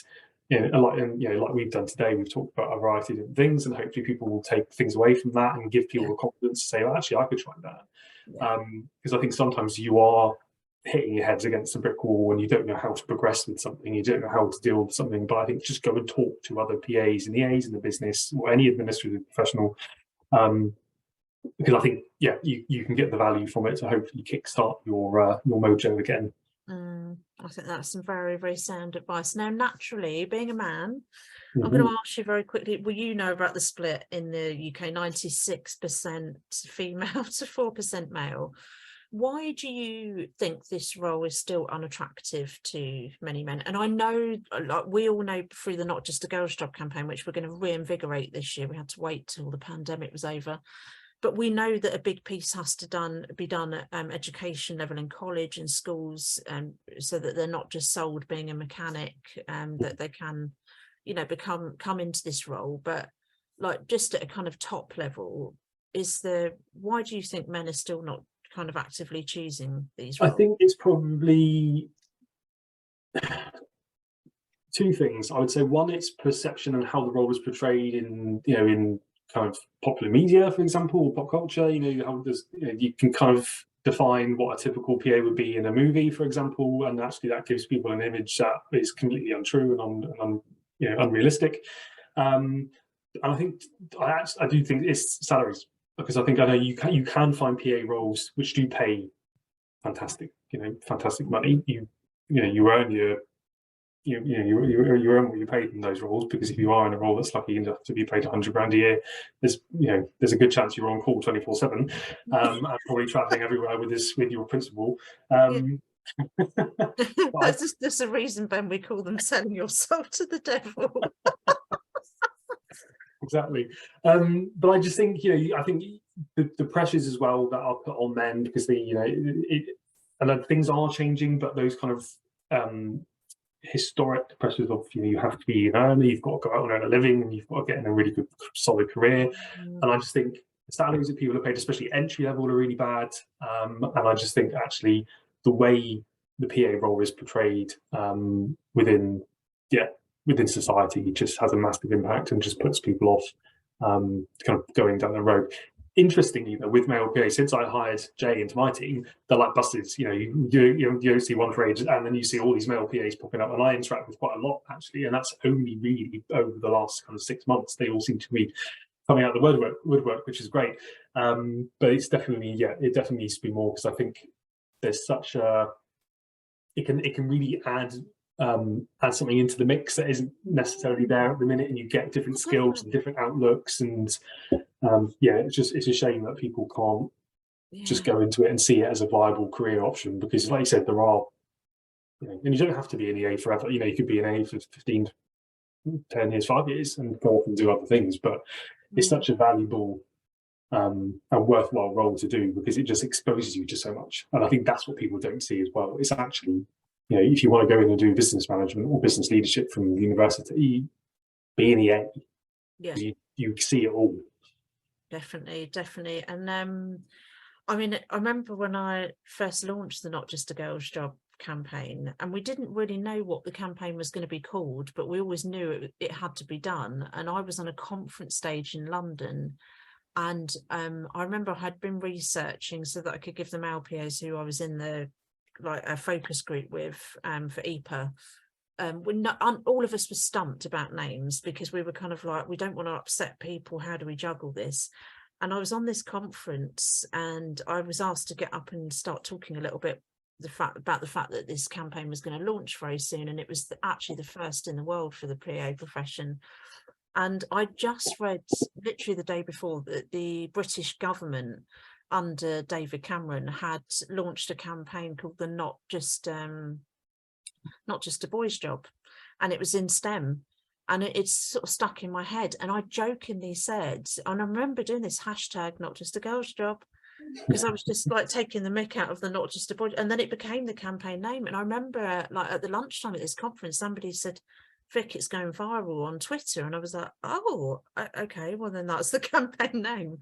like we've done today, we've talked about a variety of different things, and hopefully people will take things away from that and give people the confidence to say, well, actually, I could try that. Because I think sometimes you are hitting your heads against a brick wall and you don't know how to progress with something, you don't know how to deal with something. But I think just go and talk to other PAs and EAs in the business, or any administrative professional, because I think you can get the value from it to hopefully kickstart your mojo again. I think that's some very, very sound advice. Now, naturally, being a man, I'm going to ask you very quickly, well, you know about the split in the UK, 96% female to 4% male. Why do you think this role is still unattractive to many men? And I know, like we all know through the Not Just a Girls Job campaign, which we're going to reinvigorate this year, we had to wait till the pandemic was over. But we know that a big piece has to be done at education level in college and schools, so that they're not just sold being a mechanic, that they can, come into this role. But like just at a kind of top level, why do you think men are still not kind of actively choosing these roles? I think it's probably two things. I would say one, it's perception and how the role is portrayed in kind of popular media, for example, or pop culture. How there's you can kind of define what a typical PA would be in a movie, for example, and actually that gives people an image that is completely untrue and unrealistic. And I think I do think it's salaries, because I know you can find PA roles which do pay fantastic money. You earn you earn what you paid in those roles, because if you are in a role that's lucky enough to be paid $100,000 a year, there's a good chance you're on call 24/7, and probably traveling everywhere with your principal. That's a reason, Ben, we call them selling your soul to the devil. Exactly. But I just think I think the pressures as well that are put on men, because and things are changing, but those kind of historic pressures of you have to be an earner, you've got to go out and earn a living, and you've got to get in a really good solid career. And I just think the salaries that people are paid, especially entry level, are really bad. And I just think actually the way the PA role is portrayed within society just has a massive impact, and just puts people off kind of going down the road. Interestingly, though, with male PA, since I hired Jay into my team, they're like buses. You see one for ages, and then you see all these male PAs popping up, and I interact with quite a lot actually, and that's only really over the last kind of 6 months. They all seem to be coming out the woodwork, which is great. But it's definitely it definitely needs to be more, because I think there's such it can really add something into the mix that isn't necessarily there at the minute, and you get different skills and different outlooks, and it's a shame that people can't just go into it and see it as a viable career option, because like you said, there are and you don't have to be an EA forever. You could be an EA for 15, 10 years, 5 years, and go off and do other things. But it's such a valuable and worthwhile role to do, because it just exposes you to so much. And I think that's what people don't see as well. It's actually, if you want to go in and do business management or business leadership from the university, be an EA. Yeah, you see it all. Definitely. And I mean, I remember when I first launched the Not Just a Girl's Job campaign, and we didn't really know what the campaign was going to be called, but we always knew it had to be done. And I was on a conference stage in London, and I remember I had been researching so that I could give the male PAs who I was in the a focus group with for EPA. All of us were stumped about names, because we were kind of like, we don't want to upset people. How do we juggle this? And I was on this conference, and I was asked to get up and start talking a little bit about the fact that this campaign was going to launch very soon, and it was actually the first in the world for the PA profession. And I just read literally the day before that the British government under David Cameron had launched a campaign called the Not Just a Boy's Job, and it was in STEM. And it's sort of stuck in my head. And I jokingly said, and I remember doing this hashtag Not Just a Girl's Job, because I was just like taking the mick out of the Not Just a Boy. And then it became the campaign name. And I remember like at the lunchtime at this conference, somebody said, Vic, it's going viral on Twitter. And I was like, oh, okay, well then that's the campaign name.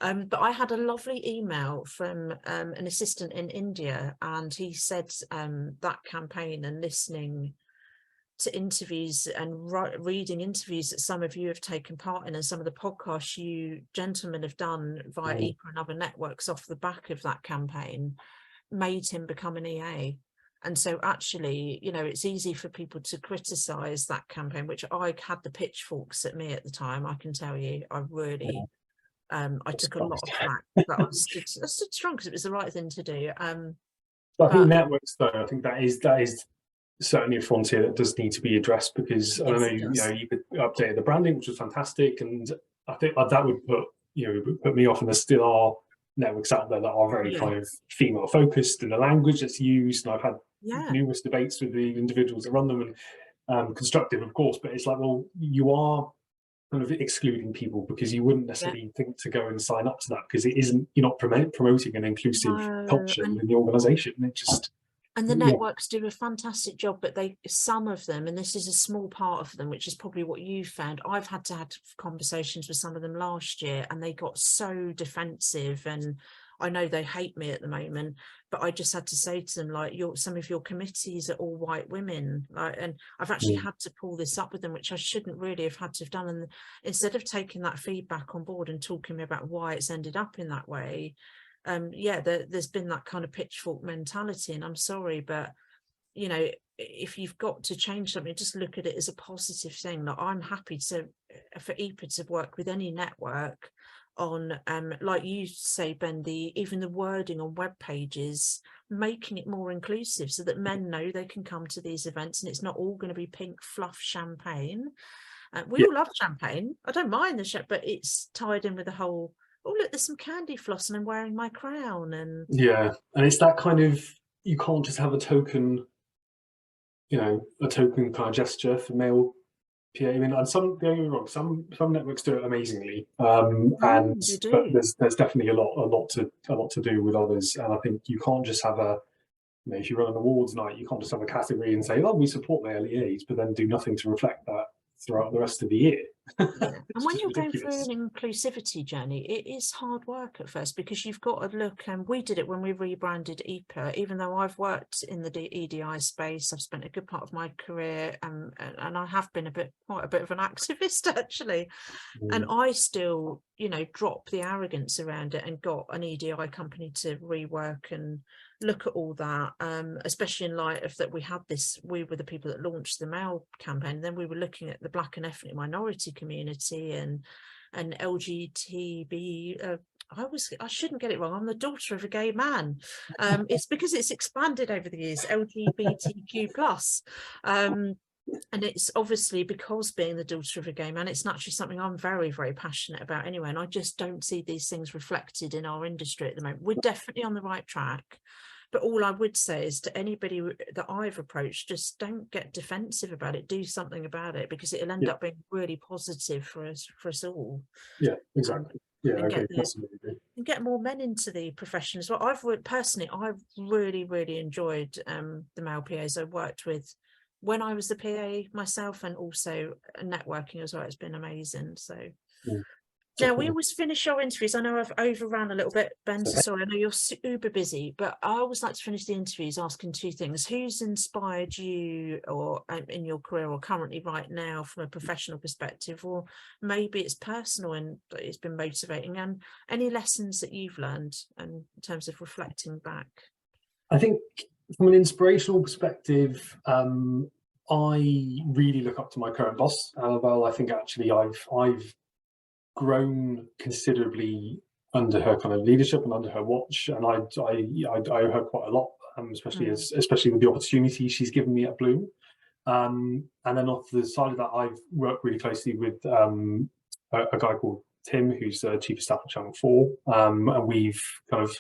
But I had a lovely email from an assistant in India, and he said that campaign and listening to interviews and reading interviews that some of you have taken part in, and some of the podcasts you gentlemen have done via EPA and other networks off the back of that campaign, made him become an EA. And so actually, it's easy for people to criticize that campaign, which I had the pitchforks at me at the time. I can tell you, I really, I took a lot of flack, but I stood strong because it was the right thing to do. I think networks, though, I think that is certainly a frontier that does need to be addressed, because I don't know, you could update the branding, which was fantastic, and I think that would put me off, and there still are networks out there that are very kind of female focused in the language that's used, and I've had numerous debates with the individuals that run them, and constructive, of course, but it's like, well, you are kind of excluding people, because you wouldn't necessarily think to go and sign up to that, because you're not promoting an inclusive culture in the organization. And the networks do a fantastic job, but some of them, and this is a small part of them, which is probably what you found. I've had to have conversations with some of them last year, and they got so defensive, and I know they hate me at the moment, but I just had to say to them, like, some of your committees are all white women, and I've actually had to pull this up with them, which I shouldn't really have had to have done. And instead of taking that feedback on board and talking about why it's ended up in that way, there's been that kind of pitchfork mentality, and I'm sorry, but if you've got to change something, just look at it as a positive thing. Like, I'm happy for EPA to work with any network on, like you say, Ben, even the wording on web pages, making it more inclusive so that men know they can come to these events, and it's not all going to be pink fluff champagne. We all love champagne. I don't mind the but it's tied in with the whole, oh, look, there's some candy floss and I'm wearing my crown. And and it's that kind of, you can't just have a token kind of gesture for male PA. I mean, and don't get me wrong, some networks do it amazingly, but there's definitely a lot to do with others. And I think you can't just have if you run an awards night, you can't just have a category and say, oh, we support male EAs, but then do nothing to reflect that throughout the rest of the year. And when you're going through an inclusivity journey, it is hard work at first, because you've got to look, and we did it when we rebranded EPA. Even though I've worked in the EDI space, I've spent a good part of my career, and I have been quite a bit of an activist actually, and I still drop the arrogance around it and got an EDI company to rework and look at all that, especially in light of that we were the people that launched the male campaign, and then we were looking at the Black and ethnic minority community and LGTB. I shouldn't get it wrong. I'm the daughter of a gay man. It's because it's expanded over the years, LGBTQ plus. And it's obviously because being the daughter of a gay man, it's naturally something I'm very, very passionate about anyway. And I just don't see these things reflected in our industry at the moment. We're definitely on the right track. But all I would say is to anybody that I've approached, just don't get defensive about it. Do something about it, because it'll end up being really positive for us all. Yeah, exactly. And get more men into the profession as well. I've really enjoyed the male PAs I worked with when I was the PA myself, and also networking as well. It's been amazing. So now we always finish our interviews. I know I've overran a little bit, Ben, so sorry. I know you're super busy, but I always like to finish the interviews asking two things. Who's inspired you or in your career, or currently right now from a professional perspective, or maybe it's personal and it's been motivating, and any lessons that you've learned in terms of reflecting back? I think from an inspirational perspective, I really look up to my current boss, Annabelle. I think actually I've grown considerably under her kind of leadership and under her watch, and I owe her quite a lot, especially with the opportunity she's given me at Bloom. And then off the side of that, I've worked really closely with a guy called Tim, who's Chief of Staff at Channel 4, and we've kind of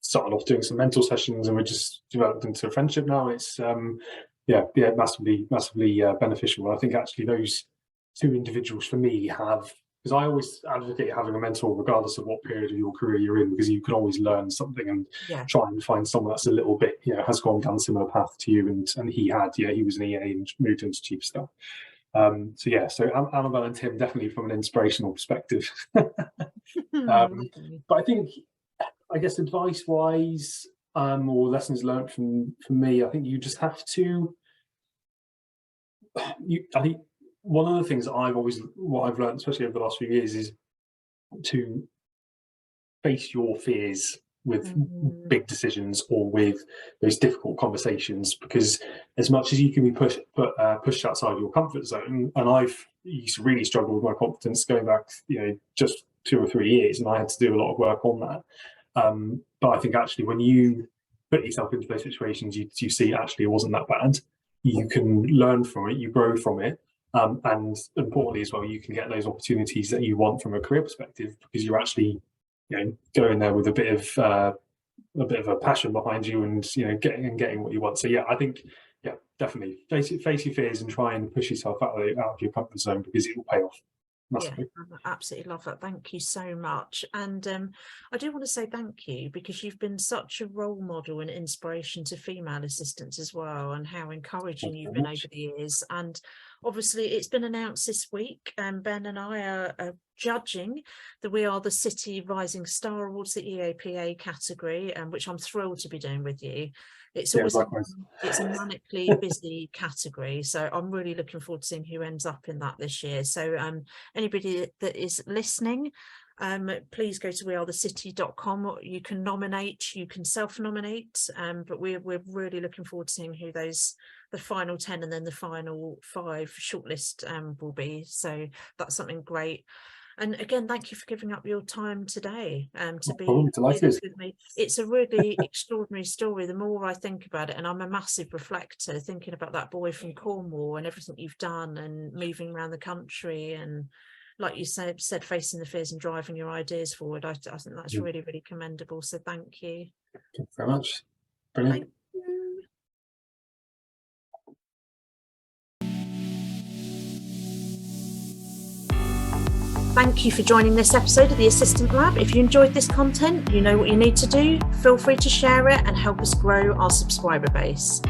started off doing some mentor sessions, and we're just developed into a friendship now. It's massively beneficial. I think actually those two individuals for me have, because I always advocate having a mentor regardless of what period of your career you're in, because you can always learn something and try and find someone that's a little bit, has gone down a similar path to you, and he was an EA and moved into Chief Staff. So Annabelle and Tim definitely from an inspirational perspective. But I guess advice wise, or lessons learned from me, I think you just have to, I think one of the things that what I've learned, especially over the last few years, is to face your fears with big decisions or with those difficult conversations, because as much as you can be pushed outside your comfort zone, and I've used to really struggle with my confidence going back, just 2 or 3 years, and I had to do a lot of work on that. But I think actually when you put yourself into those situations, you see actually it wasn't that bad. You can learn from it, you grow from it, and importantly as well, you can get those opportunities that you want from a career perspective, because you're actually going there with a bit of a passion behind you, and getting what you want. So I think definitely face your fears and try and push yourself out of your comfort zone, because it will pay off. Yeah, I absolutely love that. Thank you so much. And I do want to say thank you, because you've been such a role model and inspiration to female assistants as well, and how encouraging you've been over the years. And obviously it's been announced this week, and Ben and I are judging the We Are the City Rising Star Awards, the EAPA category, which I'm thrilled to be doing with you. It's always it's a manically busy category, so I'm really looking forward to seeing who ends up in that this year. So anybody that is listening, please go to wearethecity.com. You can nominate, you can self-nominate, but we're really looking forward to seeing who the final 10 and then the final 5 shortlist will be. So that's something great. And again, thank you for giving up your time today to be with me. It's a really extraordinary story. The more I think about it, and I'm a massive reflector, thinking about that boy from Cornwall and everything you've done, and moving around the country, and like you said, facing the fears and driving your ideas forward. I think that's really, really commendable. So thank you. Thank you very much. Brilliant. Thank you for joining this episode of the Assistant Lab. If you enjoyed this content, you know what you need to do. Feel free to share it and help us grow our subscriber base.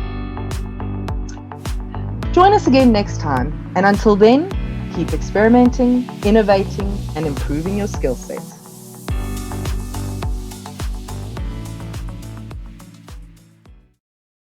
Join us again next time. And until then, keep experimenting, innovating, and improving your skill set.